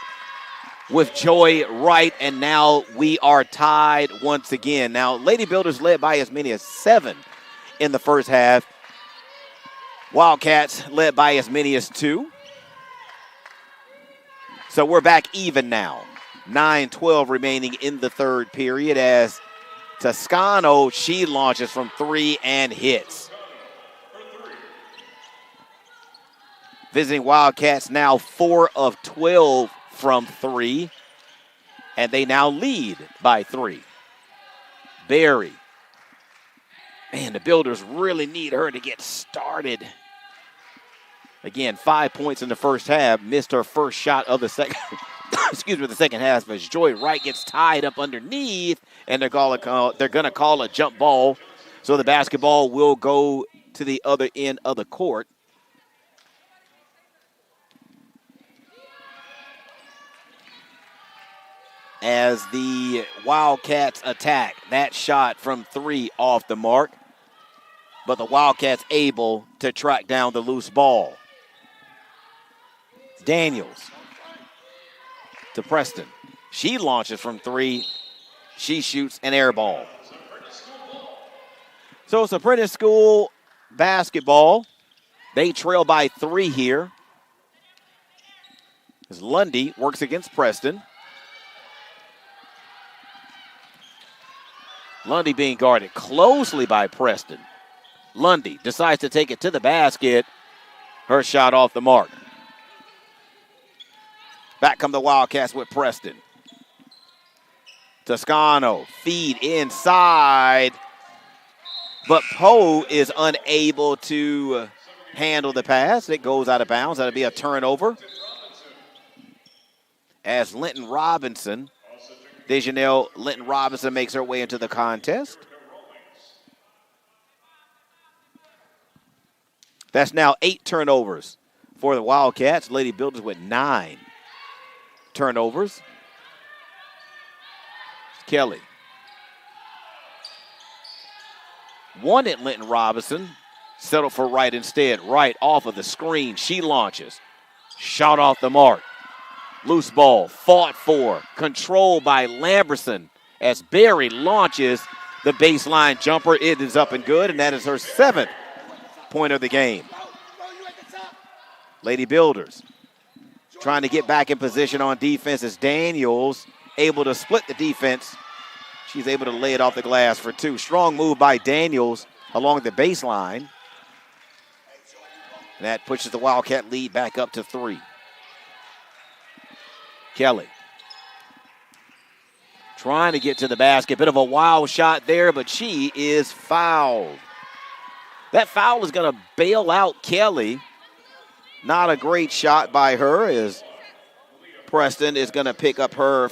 with Joy Wright, and now we are tied once again. Now, Lady Builders led by as many as 7 in the first half. Wildcats led by as many as 2. So we're back even now. 9-12 remaining in the third period as Toscano, she launches from 3 and hits. Visiting Wildcats now 4 of 12 from 3, and they now lead by 3. Berry. Man, the Builders really need her to get started. Again, 5 points in the first half. Missed her first shot of the second. The second half. As Joy Wright gets tied up underneath, and they're going to call a jump ball. So the basketball will go to the other end of the court. As the Wildcats attack, that shot from 3 off the mark, but the Wildcats able to track down the loose ball. Daniels to Preston. She launches from 3. She shoots an air ball. So it's Apprentice School basketball. They trail by 3 here. As Lundy works against Preston. Lundy being guarded closely by Preston. Lundy decides to take it to the basket. Her shot off the mark. Back come the Wildcats with Preston. Toscano, feed inside. But Poe is unable to handle the pass. It goes out of bounds. That'll be a turnover. As Linton Robinson, Dejanelle Linton Robinson makes her way into the contest. That's now 8 turnovers for the Wildcats. Lady Builders with 9 turnovers. Kelly. Wanted Linton Robinson. Settled for Wright instead. Wright off of the screen. She launches. Shot off the mark. Loose ball, fought for, controlled by Lamberson as Berry launches the baseline jumper. It is up and good, and that is her 7th point of the game. Lady Builders trying to get back in position on defense as Daniels able to split the defense. She's able to lay it off the glass for 2. Strong move by Daniels along the baseline. And that pushes the Wildcat lead back up to 3. Kelly trying to get to the basket. Bit of a wild shot there, but she is fouled. That foul is going to bail out Kelly. Not a great shot by her, as Preston is going to pick up her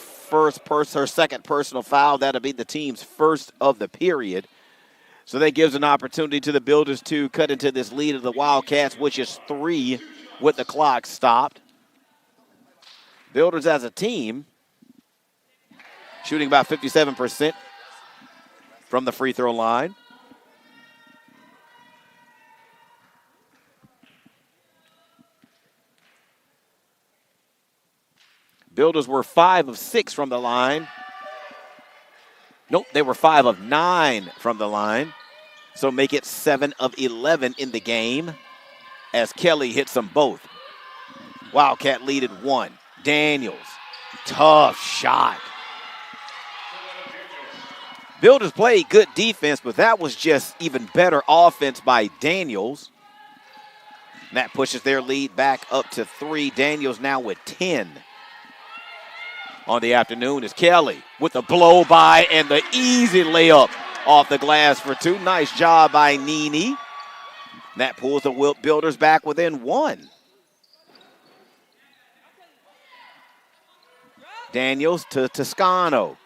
second personal foul. That'll be the team's first of the period. So that gives an opportunity to the Builders to cut into this lead of the Wildcats, which is 3 with the clock stopped. Builders as a team shooting about 57% from the free throw line. Builders were 5 of 6 from the line. Nope, they were 5 of 9 from the line. So make it 7 of 11 in the game as Kelly hits them both. Wildcat lead at 1. Daniels, tough shot. Builders played good defense, but that was just even better offense by Daniels. And that pushes their lead back up to 3. Daniels now with 10. On the afternoon is Kelly with the blow by and the easy layup off the glass for 2. Nice job by Nene. That pulls the Builders back within 1. Daniels to Toscano.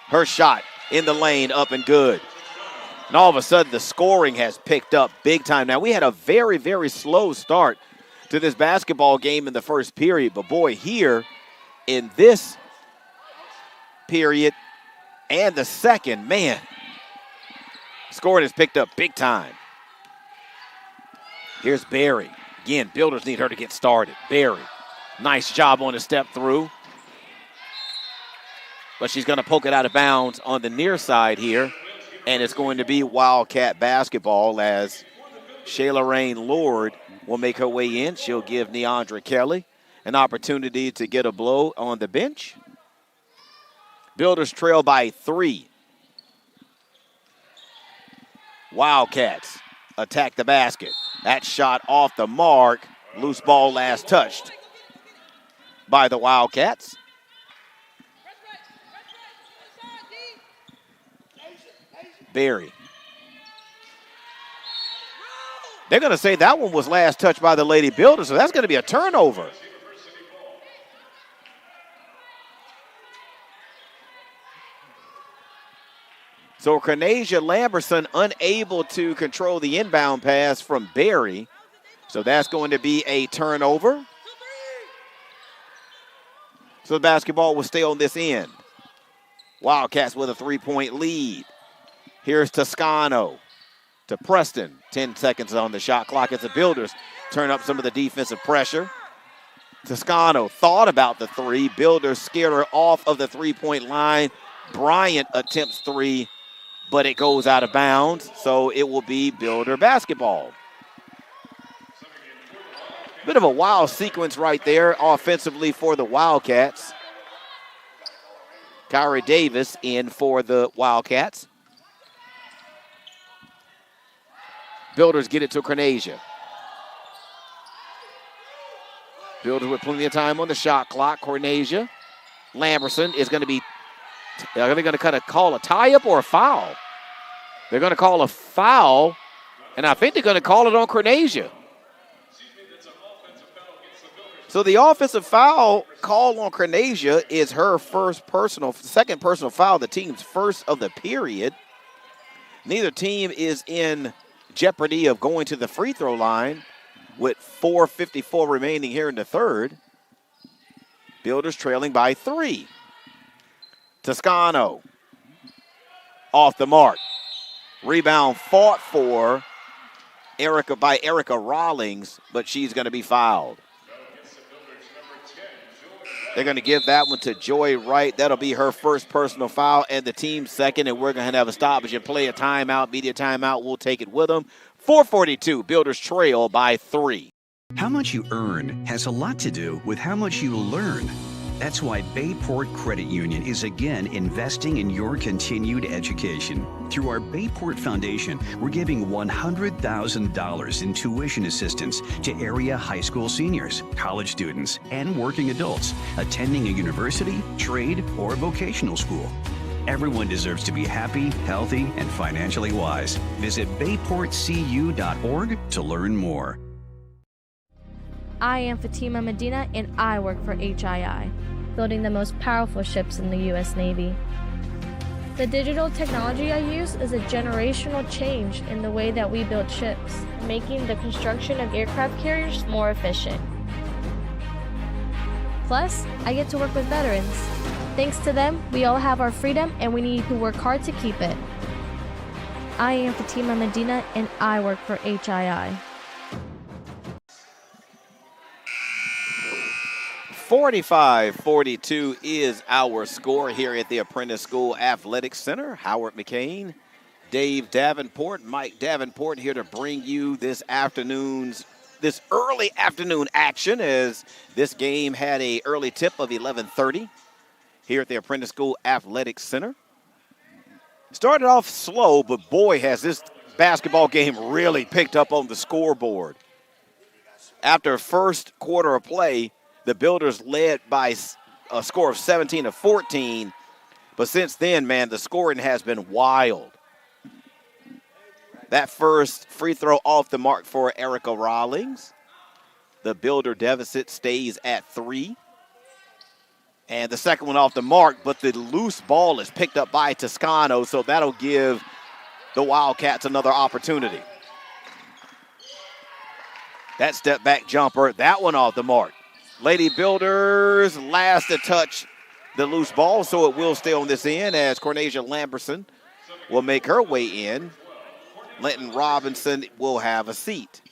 Her shot in the lane, up and good. And all of a sudden, the scoring has picked up big time. Now, we had a very, very slow start to this basketball game in the first period. But, boy, here in this period and the second, man, scoring has picked up big time. Here's Barry. Again, Builders need her to get started. Barry, nice job on the step through. But she's going to poke it out of bounds on the near side here. And it's going to be Wildcat basketball as Shayla Rain Lord will make her way in. She'll give Neandra Kelly an opportunity to get a blow on the bench. Builders trail by 3. Wildcats attack the basket. That shot off the mark. Loose ball last touched by the Wildcats. Barry. They're going to say that one was last touched by the Lady Builders, so that's going to be a turnover. So Cornesia Lamberson unable to control the inbound pass from Barry. So that's going to be a turnover. So the basketball will stay on this end. Wildcats with a 3-point lead. Here's Toscano to Preston. 10 seconds on the shot clock as the Builders turn up some of the defensive pressure. Toscano thought about the 3. Builders scared her off of the 3-point line. Bryant attempts 3, but it goes out of bounds, so it will be Builder basketball. Bit of a wild sequence right there offensively for the Wildcats. Kyrie Davis in for the Wildcats. Builders get it to Cornesia. Builders with plenty of time on the shot clock. Cornesia. Lamberson is going to be, are they going to kind of call a tie-up or a foul? They're going to call a foul, and I think they're going to call it on Cornesia. So the offensive foul call on Cornesia is her second personal foul, the team's first of the period. Neither team is in jeopardy of going to the free throw line with 4:54 remaining here in the third. Builders trailing by 3. Toscano off the mark. Rebound fought for by Erica Rawlings, but she's going to be fouled. They're going to give that one to Joy Wright. That'll be her first personal foul and the team's second, and we're going to have a stoppage and play a timeout, media timeout. We'll take it with them. 4:42, Builders trail by 3. How much you earn has a lot to do with how much you learn. That's why Bayport Credit Union is again investing in your continued education. Through our Bayport Foundation, we're giving $100,000 in tuition assistance to area high school seniors, college students, and working adults attending a university, trade, or vocational school. Everyone deserves to be happy, healthy, and financially wise. Visit bayportcu.org to learn more. I am Fatima Medina, and I work for HII, building the most powerful ships in the U.S. Navy. The digital technology I use is a generational change in the way that we build ships, making the construction of aircraft carriers more efficient. Plus, I get to work with veterans. Thanks to them, we all have our freedom, and we need to work hard to keep it. I am Fatima Medina, and I work for HII. 45-42 is our score here at the Apprentice School Athletic Center. Howard McCain, Dave Davenport, Mike Davenport here to bring you this early afternoon action, as this game had a early tip of 11:30 here at the Apprentice School Athletic Center. Started off slow, but boy, has this basketball game really picked up on the scoreboard. After first quarter of play, the Builders led by a score of 17-14, but since then, man, the scoring has been wild. That first free throw off the mark for Erica Rawlings. The Builder deficit stays at 3. And the second one off the mark, but the loose ball is picked up by Toscano, so that'll give the Wildcats another opportunity. That step back jumper, that one off the mark. Lady Builders last to touch the loose ball, so it will stay on this end as Cornesia Lamberson will make her way in. Linton Robinson will have a seat.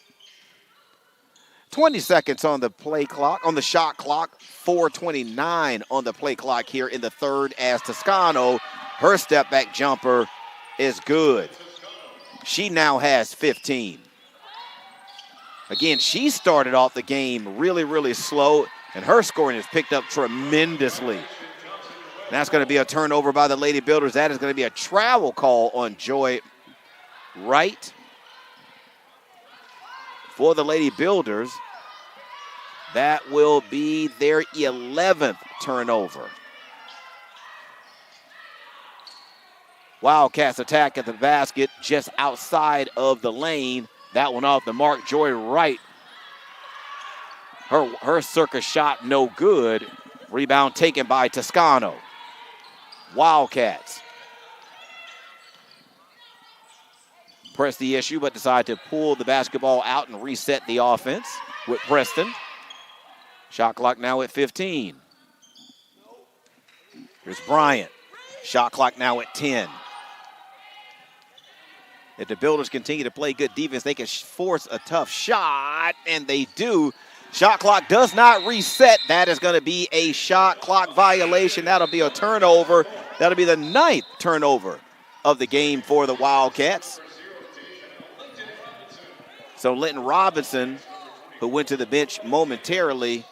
20 seconds on the play clock, on the shot clock, 4:29 on the play clock here in the third as Toscano, her step back jumper is good. She now has 15. Again, she started off the game really, really slow, and her scoring has picked up tremendously. That's going to be a turnover by the Lady Builders. That is going to be a travel call on Joy Wright for the Lady Builders. That will be their 11th turnover. Wildcats attack at the basket just outside of the lane. That one off the mark. Joy Wright, her circus shot no good. Rebound taken by Toscano. Wildcats press the issue, but decide to pull the basketball out and reset the offense with Preston. Shot clock now at 15. Here's Bryant. Shot clock now at 10. If the Builders continue to play good defense, they can force a tough shot, and they do. Shot clock does not reset. That is going to be a shot clock violation. That'll be a turnover. That'll be the 9th turnover of the game for the Wildcats. So Linton Robinson, who went to the bench momentarily,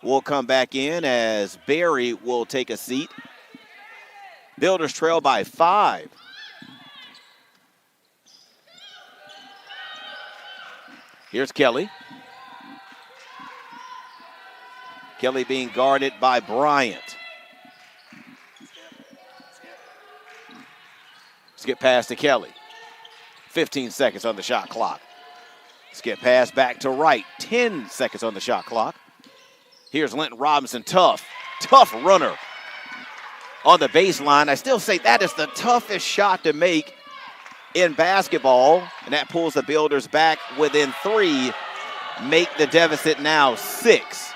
will come back in as Barry will take a seat. Builders trail by 5. Here's Kelly. Kelly being guarded by Bryant. Let's get past to Kelly. 15 seconds on the shot clock. Let's get pass back to Wright. 10 seconds on the shot clock. Here's Linton Robinson. Tough runner on the baseline. I still say that is the toughest shot to make in basketball, and that pulls the Builders back within 3. Make the deficit now 6.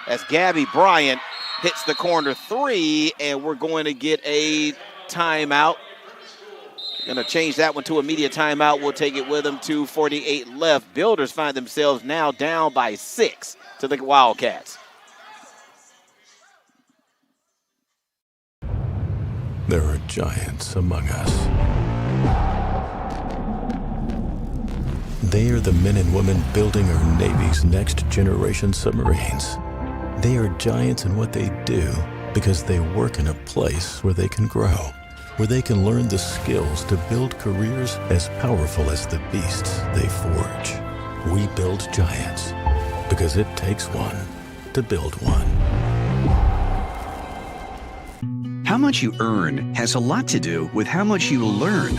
As Gabby Bryant hits the corner 3, and we're going to get a timeout. Going to change that one to immediate timeout. We'll take it with them. 2:48 left. Builders find themselves now down by 6 to the Wildcats. There are giants among us. They are the men and women building our Navy's next generation submarines. They are giants in what they do because they work in a place where they can grow, where they can learn the skills to build careers as powerful as the beasts they forge. We build giants because it takes one to build one. How much you earn has a lot to do with how much you learn.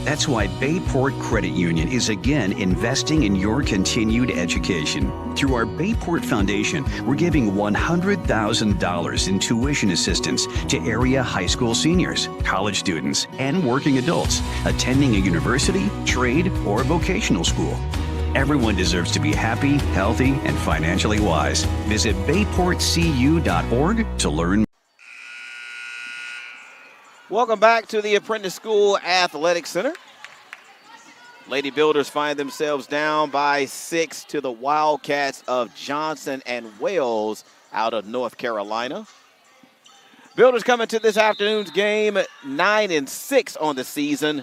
That's why Bayport Credit Union is again investing in your continued education. Through our Bayport Foundation, we're giving $100,000 in tuition assistance to area high school seniors, college students, and working adults attending a university, trade, or vocational school. Everyone deserves to be happy, healthy, and financially wise. Visit bayportcu.org to learn. Welcome back to the Apprentice School Athletic Center. Lady Builders find themselves down by 6 to the Wildcats of Johnson and Wales out of North Carolina. Builders coming to this afternoon's game 9-6 on the season,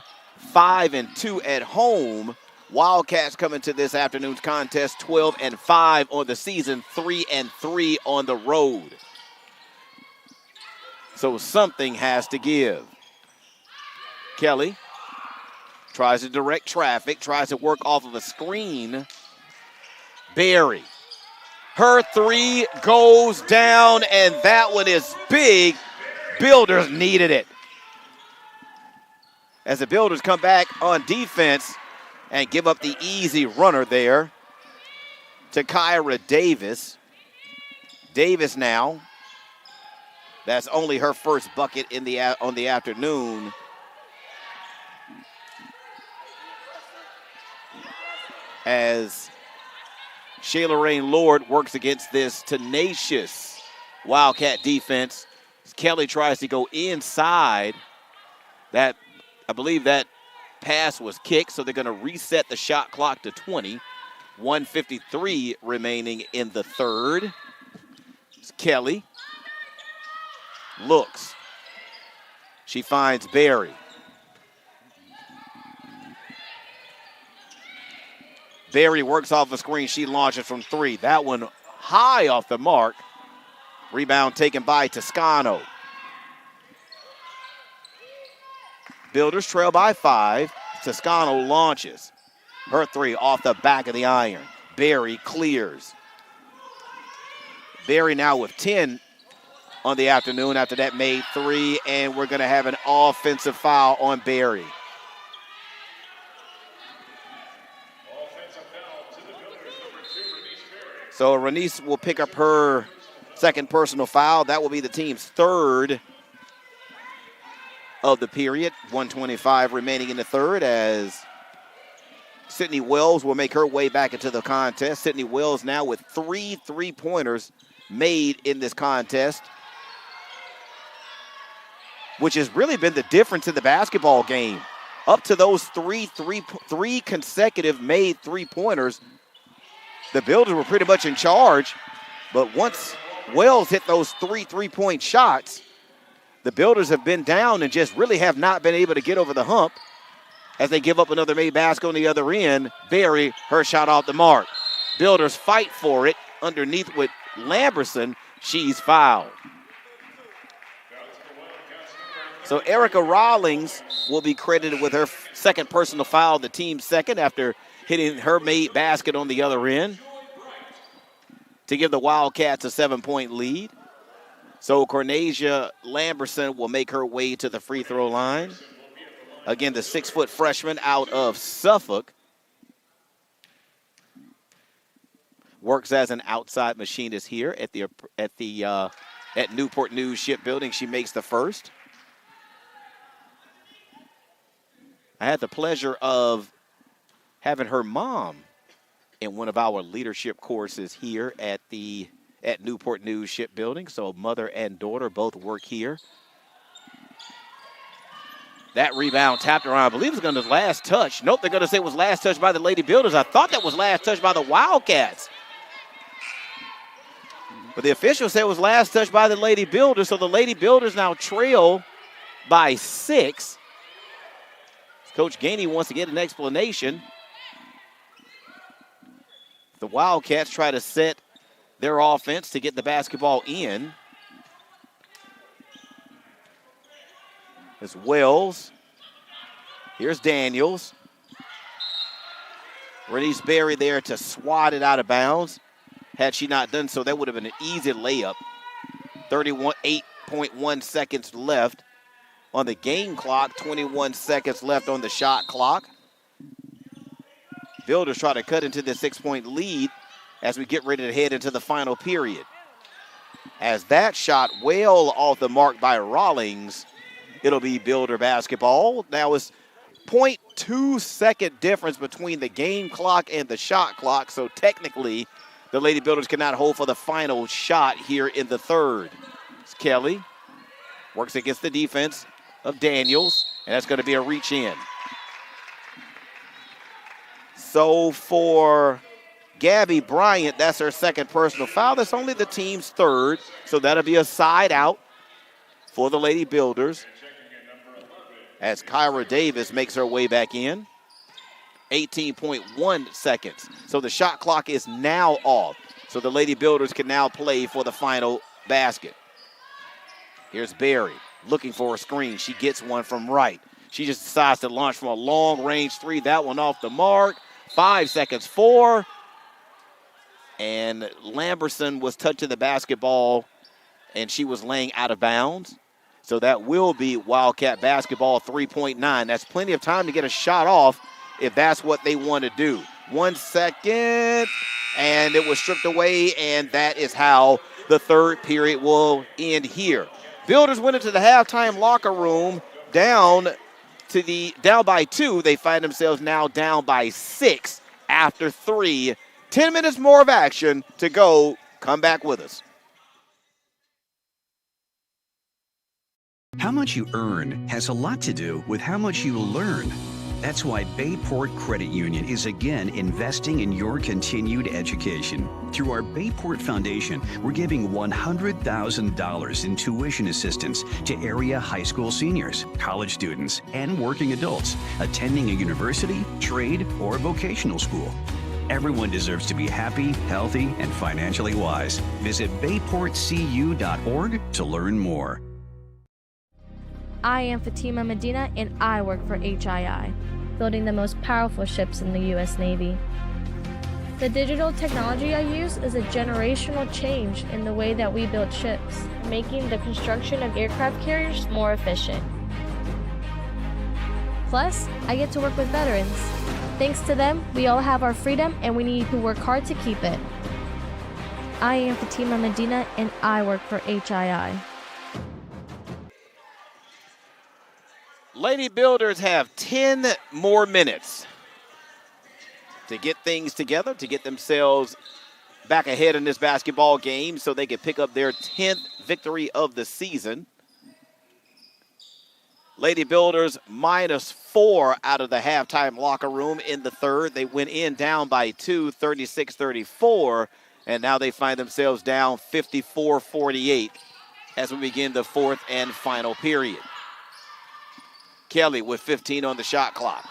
5-2 at home. Wildcats coming to this afternoon's contest 12-5 on the season, 3-3 on the road. So something has to give. Kelly tries to direct traffic, tries to work off of a screen. Berry. Her three goes down, and that one is big. Builders needed it. As the Builders come back on defense and give up the easy runner there to Kyra Davis. Davis now. That's only her first bucket on the afternoon. As Shayla Rain Lord works against this tenacious Wildcat defense. Kelly tries to go inside. I believe that pass was kicked, so they're going to reset the shot clock to 20. 1:53 remaining in the third. It's Kelly. Looks. She finds Berry. Berry works off the screen. She launches from three. That one high off the mark. Rebound taken by Toscano. Builders trail by 5. Toscano launches. Her three off the back of the iron. Berry clears. Berry now with 10 on the afternoon. After that made 3, and we're going to have an offensive foul on Berry. So Renice will pick up her second personal foul. That will be the team's third of the period. 1:25 remaining in the third as Sydney Wells will make her way back into the contest. Sydney Wells now with 3 3-pointers made in this contest, which has really been the difference in the basketball game. Up to those three consecutive made 3-pointers, the Builders were pretty much in charge, but once Wells hit those 3 3-point shots, the Builders have been down and just really have not been able to get over the hump as they give up another made basket on the other end. Berry, her shot off the mark. Builders fight for it underneath with Lamberson. She's fouled. So Erica Rawlings will be credited with her second personal foul, the team's second, after hitting her made basket on the other end to give the Wildcats a 7-point lead. So Cornesia Lamberson will make her way to the free throw line. Again, the 6-foot freshman out of Suffolk works as an outside machinist here at Newport News Shipbuilding. She makes the first. I had the pleasure of having her mom in one of our leadership courses here at Newport News Shipbuilding. So mother and daughter both work here. That rebound tapped around. I believe it's going to last touch. Nope, they're going to say it was last touch by the Lady Builders. I thought that was last touch by the Wildcats. But the official said it was last touch by the Lady Builders. So the Lady Builders now trail by 6. Coach Gainey wants to get an explanation. The Wildcats try to set their offense to get the basketball in. It's Wells. Here's Daniels. Renice Berry there to swat it out of bounds. Had she not done so, that would have been an easy layup. 8.1 seconds left on the game clock, 21 seconds left on the shot clock. Builders try to cut into the 6-point lead as we get ready to head into the final period. As that shot well off the mark by Rawlings, it'll be Builder basketball. Now it's 0.2 second difference between the game clock and the shot clock, so technically the Lady Builders cannot hold for the final shot here in the third. It's Kelly works against the defense of Daniels, and that's going to be a reach in. So for Gabby Bryant, that's her second personal foul. That's only the team's third, so that'll be a side out for the Lady Builders as Kyra Davis makes her way back in. 18.1 seconds. So the shot clock is now off. So the Lady Builders can now play for the final basket. Here's Berry looking for a screen. She gets one from right. She just decides to launch from a long-range three. That one off the mark. 5 seconds, 4. And Lamberson was touching the basketball, and she was laying out of bounds. So that will be Wildcat basketball 3.9. That's plenty of time to get a shot off if that's what they want to do. 1 second, and it was stripped away, and that is how the third period will end here. Builders went into the halftime locker room down by 2. They find themselves now down by 6 after 3. 10 minutes more of action to go. Come back with us. How much you earn has a lot to do with how much you learn. That's why Bayport Credit Union is again investing in your continued education. Through our Bayport Foundation, we're giving $100,000 in tuition assistance to area high school seniors, college students, and working adults attending a university, trade, or vocational school. Everyone deserves to be happy, healthy, and financially wise. Visit bayportcu.org to learn more. I am Fatima Medina, and I work for HII, building the most powerful ships in the U.S. Navy. The digital technology I use is a generational change in the way that we build ships, making the construction of aircraft carriers more efficient. Plus, I get to work with veterans. Thanks to them, we all have our freedom, and we need to work hard to keep it. I am Fatima Medina, and I work for HII. Lady Builders have 10 more minutes to get things together, to get themselves back ahead in this basketball game so they can pick up their 10th victory of the season. Lady Builders -4 out of the halftime locker room in the third. They went in down by 2, 36-34, and now they find themselves down 54-48 as we begin the fourth and final period. Kelly with 15 on the shot clock.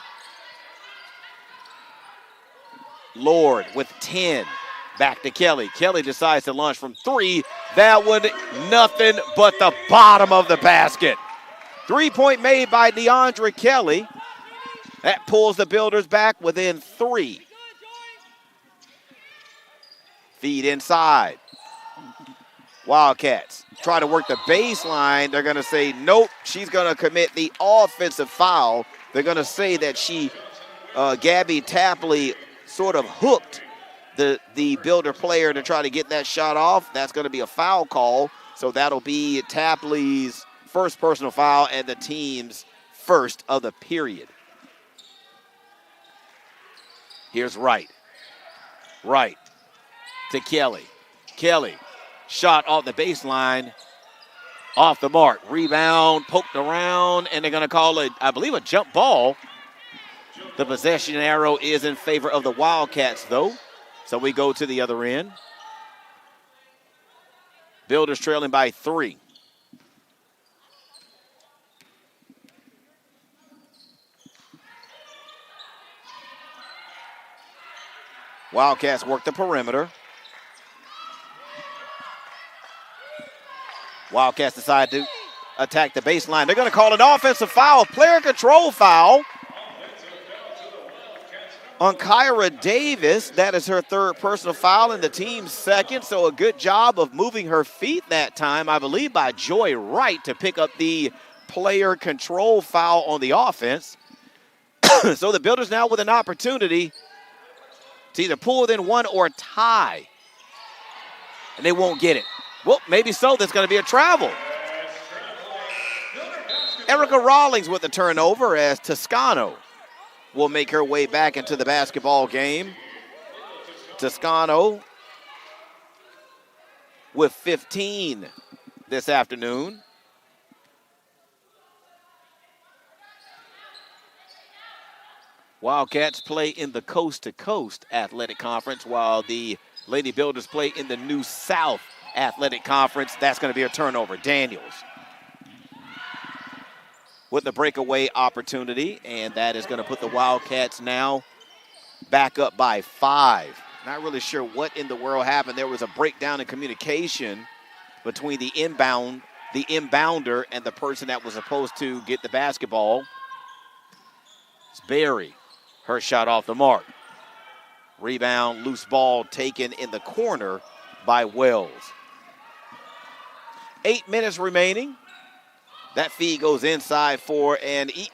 Lord with 10. Back to Kelly. Kelly decides to launch from 3. That one, nothing but the bottom of the basket. 3-point made by DeAndre Kelly. That pulls the Builders back within 3. Feed inside. Wildcats try to work the baseline. They're going to say, nope, she's going to commit the offensive foul. They're going to say that Gabby Tapley sort of hooked the Builder player to try to get that shot off. That's going to be a foul call. So that'll be Tapley's first personal foul and the team's first of the period. Here's Wright. Wright to Kelly. Kelly. Shot off the baseline, off the mark. Rebound, poked around, and they're going to call it, I believe, a jump ball. The possession arrow is in favor of the Wildcats, though. So we go to the other end. Builders trailing by 3. Wildcats work the perimeter. Wildcats decide to attack the baseline. They're going to call an offensive foul, player control foul. On Kyra Davis, that is her third personal foul and the team's second, so a good job of moving her feet that time, I believe, by Joy Wright to pick up the player control foul on the offense. So the Builders now with an opportunity to either pull within one or tie. And they won't get it. Well, maybe so. There's going to be a travel. Erica Rawlings with the turnover as Toscano will make her way back into the basketball game. Toscano with 15 this afternoon. Wildcats play in the Coast to Coast Athletic Conference while the Lady Builders play in the New South Athletic Conference. That's going to be a turnover. Daniels with the breakaway opportunity, and that is going to put the Wildcats now back up by 5. Not really sure what in the world happened. There was a breakdown in communication between the inbounder, and the person that was supposed to get the basketball. It's Berry. Her shot off the mark. Rebound, loose ball taken in the corner by Wells. 8 minutes remaining. That feed goes inside for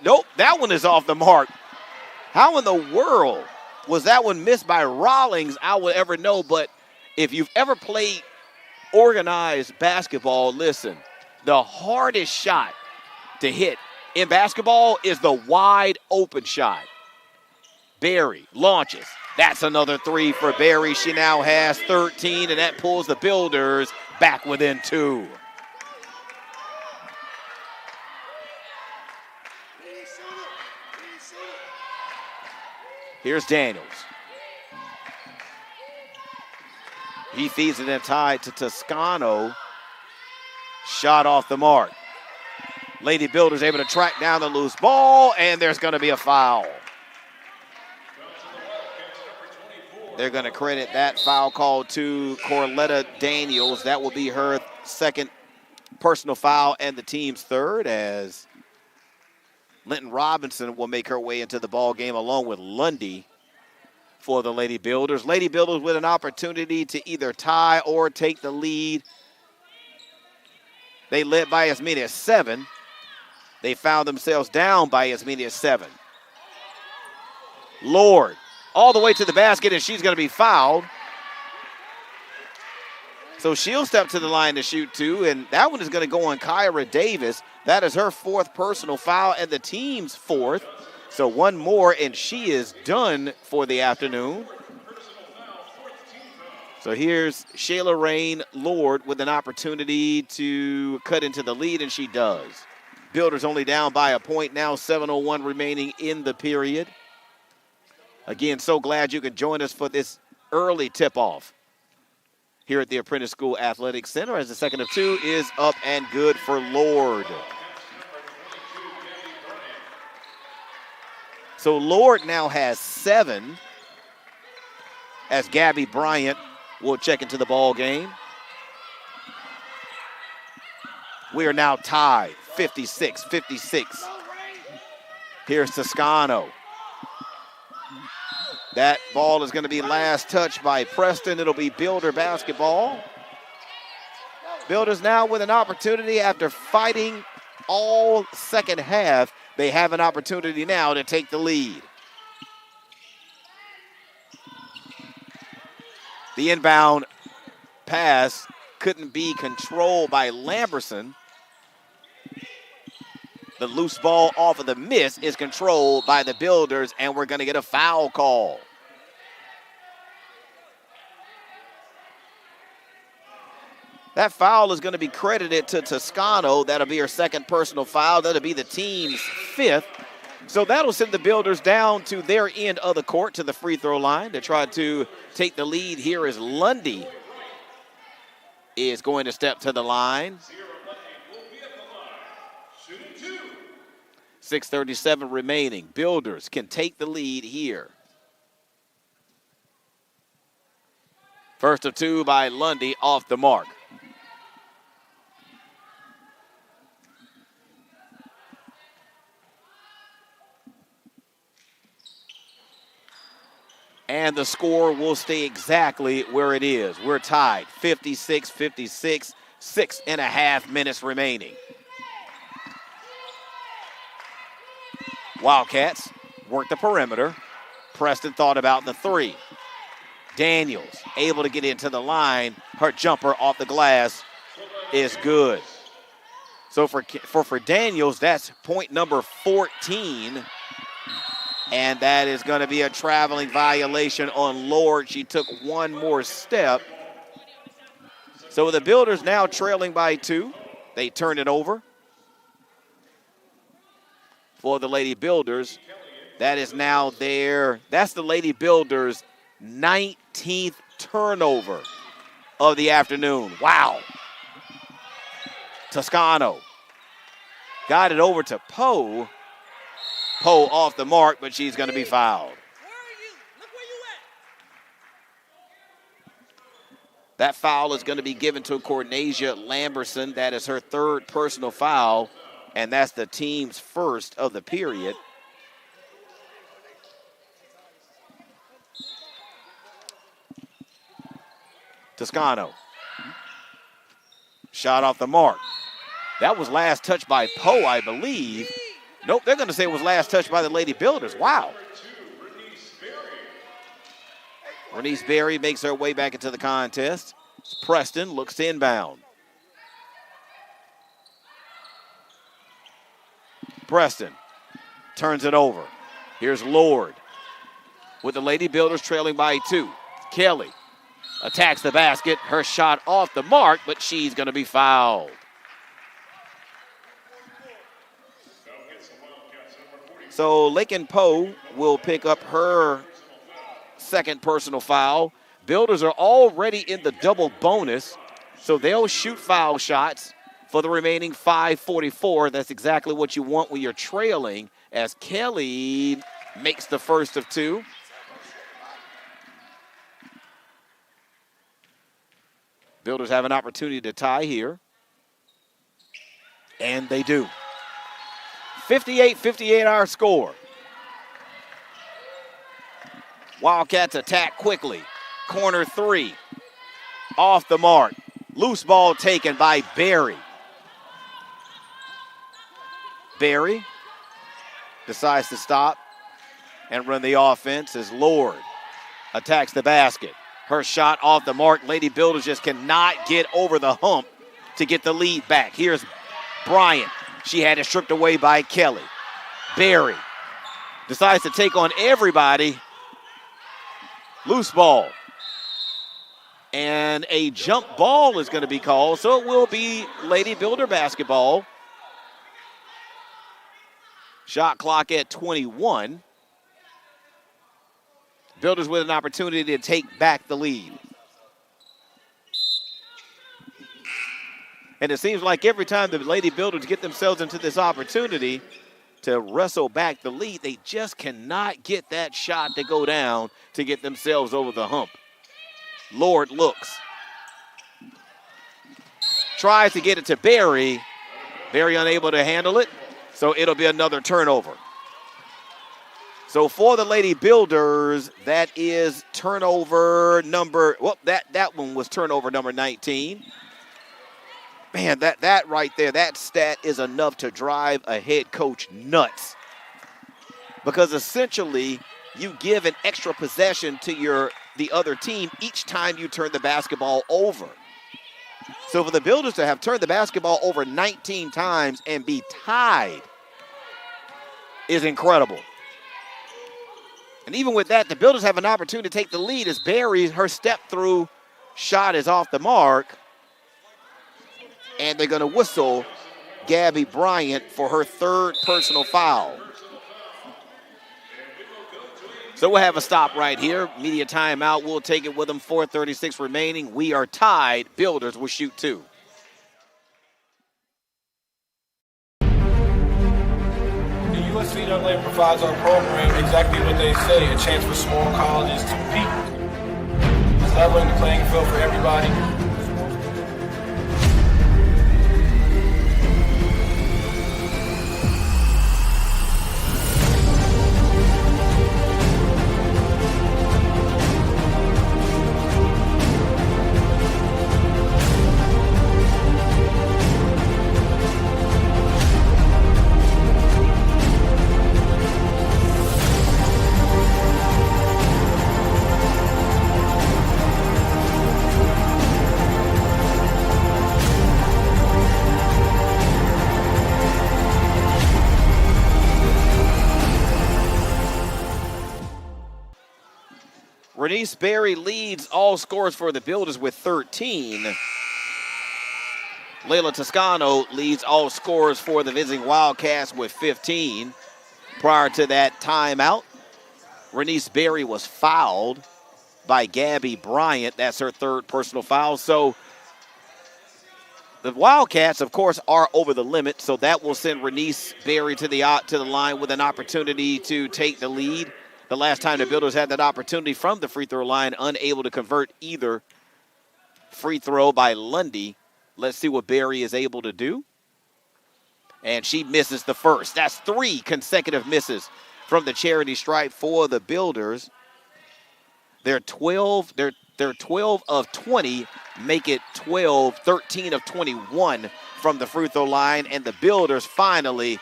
nope, that one is off the mark. How in the world was that one missed by Rawlings? I would ever know, but if you've ever played organized basketball, listen, the hardest shot to hit in basketball is the wide open shot. Berry launches. That's another 3 for Berry. She now has 13, and that pulls the Builders back within 2. Here's Daniels. He feeds it inside to Toscano. Shot off the mark. Lady Builders able to track down the loose ball, and there's going to be a foul. They're going to credit that foul call to Corletta Daniels. That will be her second personal foul and the team's third, as Linton Robinson will make her way into the ball game along with Lundy for the Lady Builders. Lady Builders with an opportunity to either tie or take the lead. They led by as many as 7. They found themselves down by as many as 7. Lord, all the way to the basket, and she's going to be fouled. So she'll step to the line to shoot 2, and that one is going to go on Kyra Davis. That is her 4th personal foul and the team's 4th. So one more, and she is done for the afternoon. So here's Shayla Rain Lord with an opportunity to cut into the lead, and she does. Builders only down by a point now, 7:01 remaining in the period. Again, so glad you could join us for this early tip-off here at the Apprentice School Athletic Center, as the second of 2 is up and good for Lord. So Lord now has 7, as Gabby Bryant will check into the ball game. We are now tied, 56-56. Here's Toscano. That ball is going to be last touched by Preston. It'll be Builder basketball. Builders now with an opportunity after fighting all second half. They have an opportunity now to take the lead. The inbound pass couldn't be controlled by Lamberson. The loose ball off of the miss is controlled by the Builders, and we're going to get a foul call. That foul is going to be credited to Toscano. That'll be her second personal foul. That'll be the team's 5th. So that'll send the Builders down to their end of the court to the free throw line to try to take the lead. Here is Lundy is going to step to the line. 6:37 remaining. Builders can take the lead here. First of 2 by Lundy off the mark. And the score will stay exactly where it is. We're tied, 56-56, 6.5 minutes remaining. Wildcats work the perimeter. Preston thought about the three. Daniels able to get into the line. Her jumper off the glass is good. So for Daniels, that's point number 14. And that is going to be a traveling violation on Lord. She took one more step. So the Builders now trailing by 2. They turn it over for the Lady Builders. That is now that's the Lady Builders' 19th turnover of the afternoon. Wow. Toscano got it over to Poe. Poe off the mark, but she's going to be fouled. Where are you? Look where you at. That foul is going to be given to Cornesia Lamberson. That is her 3rd personal foul, and that's the team's first of the period. Toscano. Shot off the mark. That was last touched by Poe, I believe. Nope, they're going to say it was last touched by the Lady Builders. Wow. Bernice Berry makes her way back into the contest. Preston looks to inbound. Preston turns it over. Here's Lord with the Lady Builders trailing by 2. Kelly attacks the basket. Her shot off the mark, but she's going to be fouled. So Lakin Poe will pick up her 2nd personal foul. Builders are already in the double bonus, so they'll shoot foul shots for the remaining 5:44. That's exactly what you want when you're trailing, as Kelly makes the first of 2. Builders have an opportunity to tie here, and they do. 58-58 our score. Wildcats attack quickly. Corner 3. Off the mark. Loose ball taken by Berry. Berry decides to stop and run the offense as Lord attacks the basket. Her shot off the mark. Lady Builders just cannot get over the hump to get the lead back. Here's Bryant. She had it stripped away by Kelly. Berry decides to take on everybody. Loose ball. And a jump ball is going to be called, so it will be Lady Builder basketball. Shot clock at 21. Builders with an opportunity to take back the lead. And it seems like every time the Lady Builders get themselves into this opportunity to wrestle back the lead, they just cannot get that shot to go down to get themselves over the hump. Lord looks. Tries to get it to Berry. Berry unable to handle it, so it'll be another turnover. So for the Lady Builders, that is turnover number, that one was turnover number 19. Man, that right there, that stat is enough to drive a head coach nuts. Because essentially, you give an extra possession to the other team each time you turn the basketball over. So for the Builders to have turned the basketball over 19 times and be tied is incredible. And even with that, the Builders have an opportunity to take the lead as Berry, her step-through shot is off the mark. And they're going to whistle Gabby Bryant for her 3rd personal foul. So we'll have a stop right here. Media timeout. We'll take it with them. 4:36 remaining. We are tied. Builders will shoot 2. The USC Young provides our program exactly what they say, a chance for small colleges to compete. It's leveling the playing field for everybody. Renice Berry leads all scores for the Builders with 13. Layla Toscano leads all scores for the visiting Wildcats with 15. Prior to that timeout, Renice Berry was fouled by Gabby Bryant. That's her third personal foul. So the Wildcats, of course, are over the limit, so that will send Renice Berry to the line with an opportunity to take the lead. The last time the Builders had that opportunity from the free throw line, unable to convert either free throw by Lundy. Let's see what Berry is able to do. And she misses the first. That's 3 consecutive misses from the charity stripe for the Builders. They're 12 of 20, make it 13 of 21 from the free throw line, and the Builders finally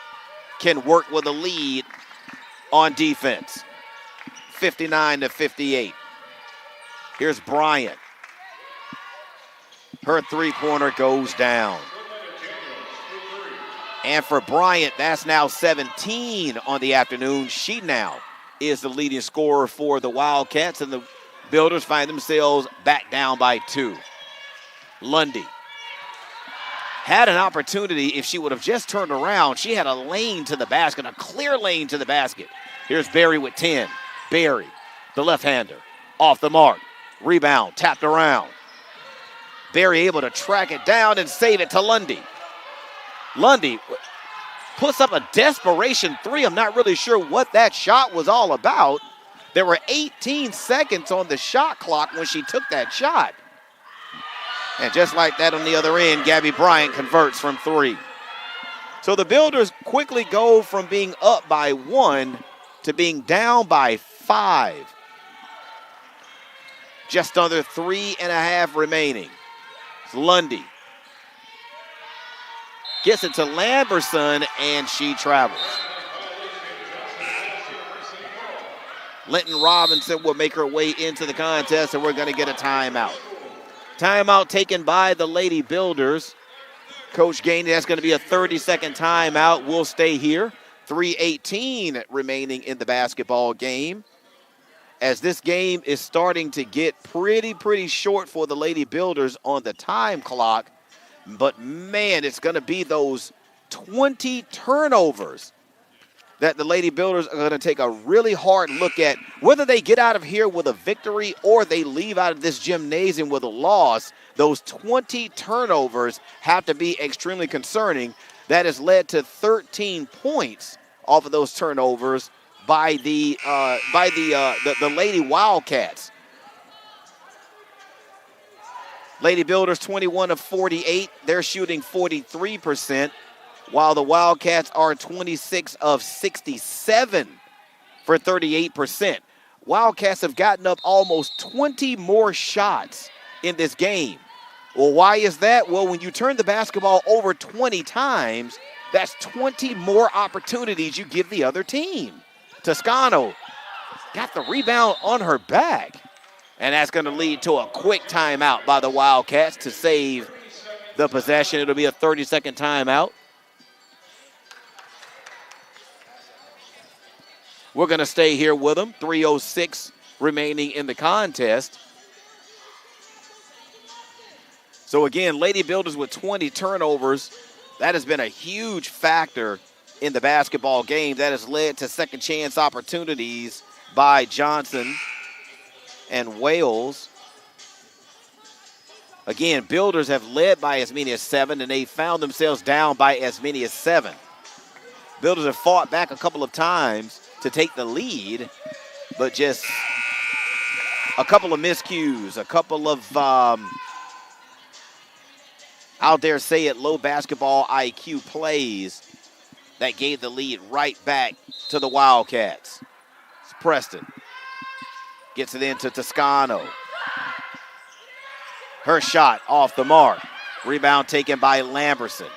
can work with a lead on defense. 59-58. Here's Bryant. Her three-pointer goes down. And for Bryant, that's now 17 on the afternoon. She now is the leading scorer for the Wildcats, and the Builders find themselves back down by 2. Lundy had an opportunity. If she would have just turned around, she had a lane to the basket, a clear lane to the basket. Here's Berry with 10. Berry, the left-hander, off the mark. Rebound, tapped around. Berry able to track it down and save it to Lundy. Lundy puts up a desperation 3. I'm not really sure what that shot was all about. There were 18 seconds on the shot clock when she took that shot. And just like that on the other end, Gabby Bryant converts from 3. So the Builders quickly go from being up by 1 to being down by 5. Just under 3.5 remaining. It's Lundy gets it to Lamberson, and she travels. Linton Robinson will make her way into the contest, and we're going to get a timeout. Timeout taken by the Lady Builders. Coach Gainey, that's going to be a 30-second timeout. We'll stay here. 3:18 remaining in the basketball game. As this game is starting to get pretty short for the Lady Builders on the time clock. But, man, it's going to be those 20 turnovers that the Lady Builders are going to take a really hard look at, whether they get out of here with a victory or they leave out of this gymnasium with a loss. Those 20 turnovers have to be extremely concerning. That has led to 13 points off of those turnovers by the Lady Wildcats. Lady Builders 21 of 48. They're shooting 43%, while the Wildcats are 26 of 67 for 38%. Wildcats have gotten up almost 20 more shots in this game. Well, why is that? Well, when you turn the basketball over 20 times, that's 20 more opportunities you give the other team. Toscano got the rebound on her back. And that's going to lead to a quick timeout by the Wildcats to save the possession. It'll be a 30-second timeout. We're going to stay here with them. 3:06 remaining in the contest. So again, Lady Builders with 20 turnovers. That has been a huge factor in the basketball game. That has led to second chance opportunities by Johnson and Wales. Again, Builders have led by as many as 7, and they found themselves down by as many as 7. Builders have fought back a couple of times to take the lead, but just a couple of miscues, a couple of, I'll dare say it, low basketball IQ plays that gave the lead right back to the Wildcats. It's Preston. Gets it into Toscano. Her shot off the mark. Rebound taken by Lamberson.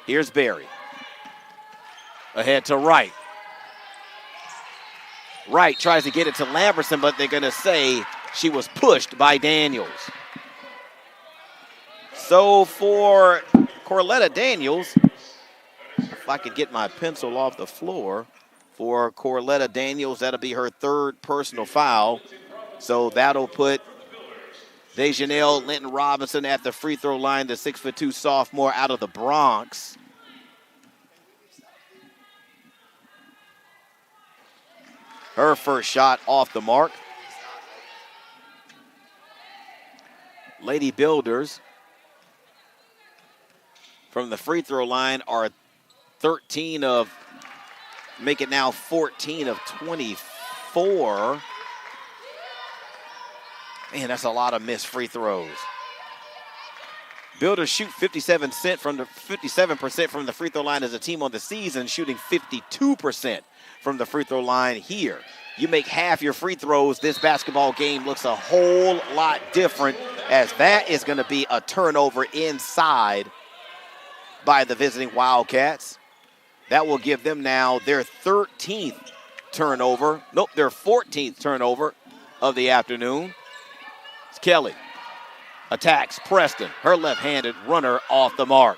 Here's Berry. Ahead to Wright. Wright tries to get it to Lamberson, but they're going to say she was pushed by Daniels. So for Corletta Daniels, if I could get my pencil off the floor, for Corletta Daniels, that'll be her third personal foul. So that'll put Dejanelle Linton Robinson at the free throw line, the 6'2" sophomore out of the Bronx. Her first shot off the mark. Lady Builders from the free throw line are 13 of, make it now 14 of 24. Man, that's a lot of missed free throws. Builders shoot 57% from the free throw line as a team on the season, shooting 52% from the free throw line here. You make half your free throws, this basketball game looks a whole lot different, as that is going to be a turnover inside by the visiting Wildcats. That will give them now their 13th turnover. Nope, their 14th turnover of the afternoon. It's Kelly. Attacks Preston. Her left-handed runner off the mark.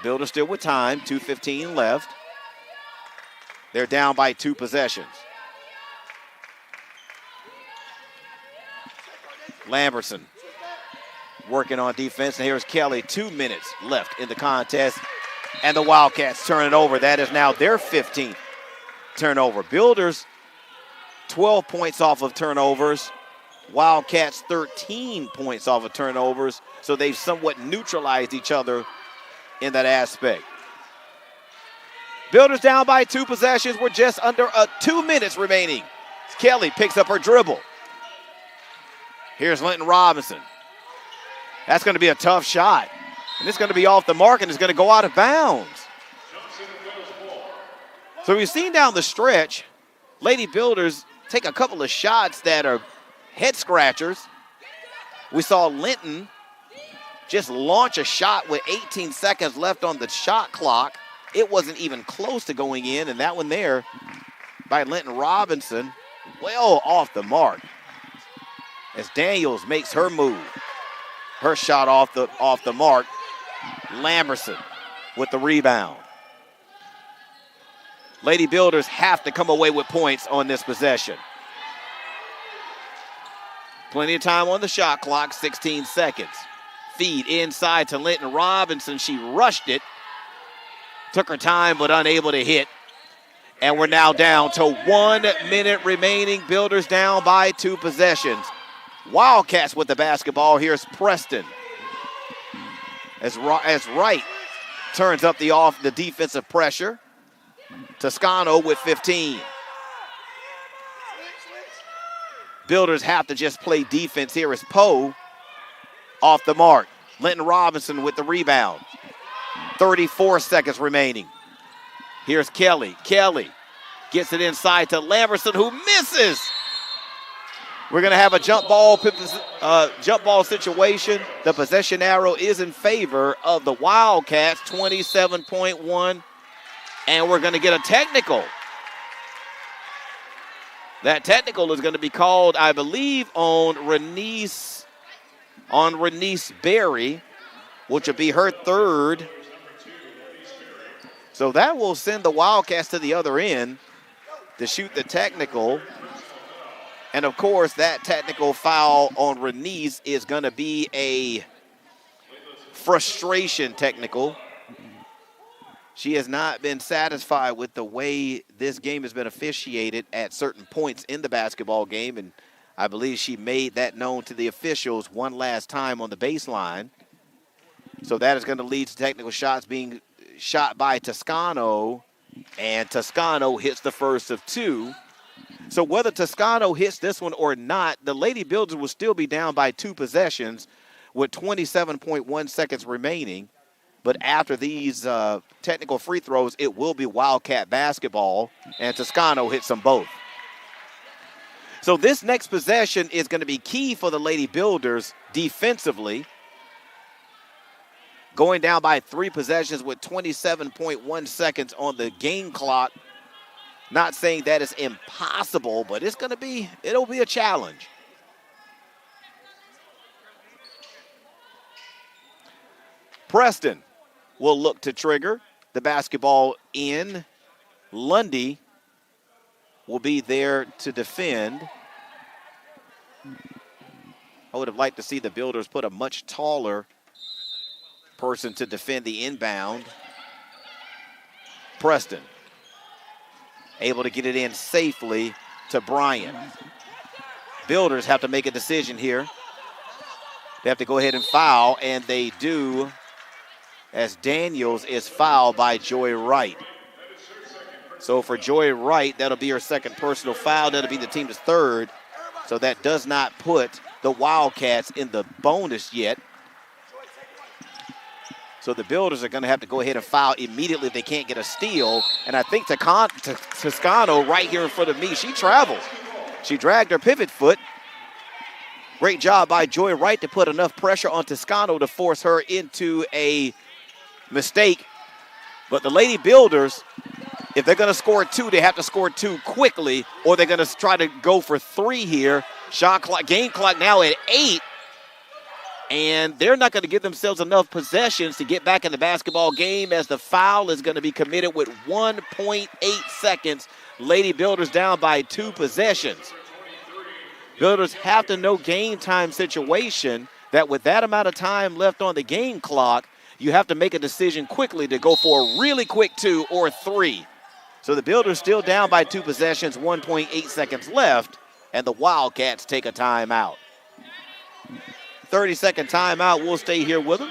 Builder still with time. 2:15 left. They're down by 2 possessions. Lamberson working on defense. And here's Kelly. 2 minutes left in the contest. And the Wildcats turn it over. That is now their 15th turnover. Builders 12 points off of turnovers. Wildcats 13 points off of turnovers. So they've somewhat neutralized each other in that aspect. Builders down by 2 possessions. We're just under 2 minutes remaining. Kelly picks up her dribble. Here's Linton Robinson. That's going to be a tough shot. And it's going to be off the mark and it's going to go out of bounds. So we've seen down the stretch, Lady Builders take a couple of shots that are head scratchers. We saw Linton just launch a shot with 18 seconds left on the shot clock. It wasn't even close to going in, and that one there by Linton Robinson, well off the mark. As Daniels makes her move. Her shot off the mark. Lamberson with the rebound. Lady Builders have to come away with points on this possession. Plenty of time on the shot clock, 16 seconds. Feed inside to Linton Robinson. She rushed it. Took her time, but unable to hit. And we're now down to 1 minute remaining. Builders down by 2 possessions. Wildcats with the basketball. Here's Preston. As Wright turns up the defensive pressure. Toscano with 15. Builders have to just play defense. Here is Poe off the mark. Linton Robinson with the rebound. 34 seconds remaining. Here's Kelly. Kelly gets it inside to Lamberson, who misses. We're going to have a jump ball situation. The possession arrow is in favor of the Wildcats, 27.1. And we're going to get a technical. That technical is going to be called, I believe, on Renice Berry, which will be her 3rd. So that will send the Wildcats to the other end to shoot the technical. And, of course, that technical foul on Renice is going to be a frustration technical. She has not been satisfied with the way this game has been officiated at certain points in the basketball game, and I believe she made that known to the officials one last time on the baseline. So that is going to lead to technical shots being shot by Toscano, and Toscano hits the first of 2. So whether Toscano hits this one or not, the Lady Builders will still be down by 2 possessions with 27.1 seconds remaining. But after these technical free throws, it will be Wildcat basketball, and Toscano hits them both. So this next possession is going to be key for the Lady Builders defensively. Going down by 3 possessions with 27.1 seconds on the game clock. Not saying that is impossible, but it'll be a challenge. Preston will look to trigger. The basketball in Lundy will be there to defend. I would have liked to see the Builders put a much taller person to defend the inbound. Preston able to get it in safely to Bryant. Builders have to make a decision here. They have to go ahead and foul, and they do, as Daniels is fouled by Joy Wright. So for Joy Wright, that'll be her second personal foul. That'll be the team's third. So that does not put the Wildcats in the bonus yet. So the Builders are going to have to go ahead and foul immediately if they can't get a steal. And I think Toscano right here in front of me, she traveled. She dragged her pivot foot. Great job by Joy Wright to put enough pressure on Toscano to force her into a mistake. But the Lady Builders, if they're going to score 2, they have to score 2 quickly, or they're going to try to go for 3 here. Shot clock, game clock now at 8. And they're not going to give themselves enough possessions to get back in the basketball game, as the foul is going to be committed with 1.8 seconds. Lady Builders down by 2 possessions. Builders have to know game time situation that with that amount of time left on the game clock, you have to make a decision quickly to go for a really quick 2 or 3. So the Builders still down by 2 possessions, 1.8 seconds left, and the Wildcats take a timeout. 30-second timeout. We'll stay here with them.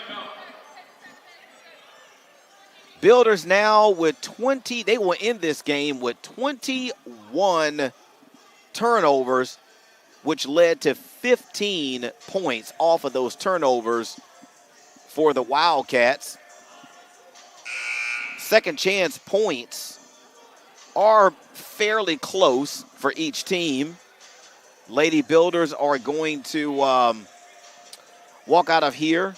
Builders now with 20. They will end this game with 21 turnovers, which led to 15 points off of those turnovers for the Wildcats. Second chance points are fairly close for each team. Lady Builders are going to walk out of here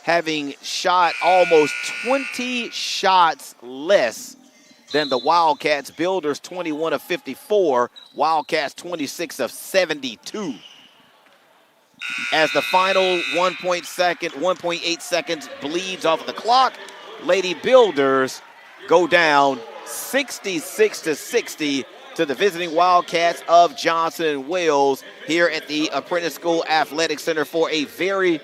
having shot almost 20 shots less than the Wildcats. Builders 21 of 54, Wildcats 26 of 72. As the final 1.8 seconds bleeds off of the clock, Lady Builders go down 66-60 to the visiting Wildcats of Johnson and Wales here at the Apprentice School Athletic Center for a very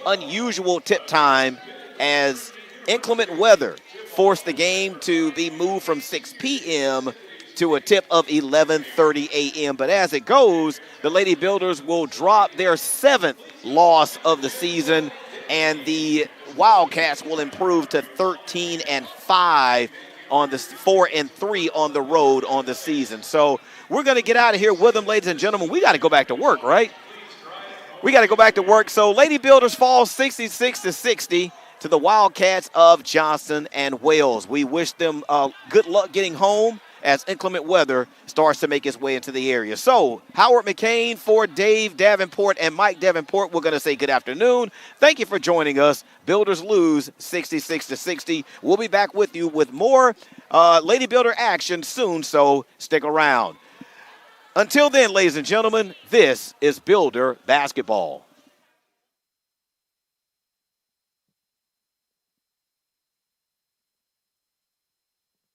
unusual tip time, as inclement weather forced the game to be moved from 6 p.m. to a tip of 11:30 a.m. But as it goes, the Lady Builders will drop their 7th loss of the season, and the Wildcats will improve to 13-5 on this 4-3 on the road on the season. So we're going to get out of here with them, ladies and gentlemen. We got to go back to work, right? We got to go back to work. So Lady Builders fall 66-60 to the Wildcats of Johnson and Wales. We wish them good luck getting home as inclement weather starts to make its way into the area. So Howard McCain for Dave Davenport and Mike Davenport, we're going to say good afternoon. Thank you for joining us. Builders lose 66-60. We'll be back with you with more Lady Builder action soon, so stick around. Until then, ladies and gentlemen, this is Builder Basketball.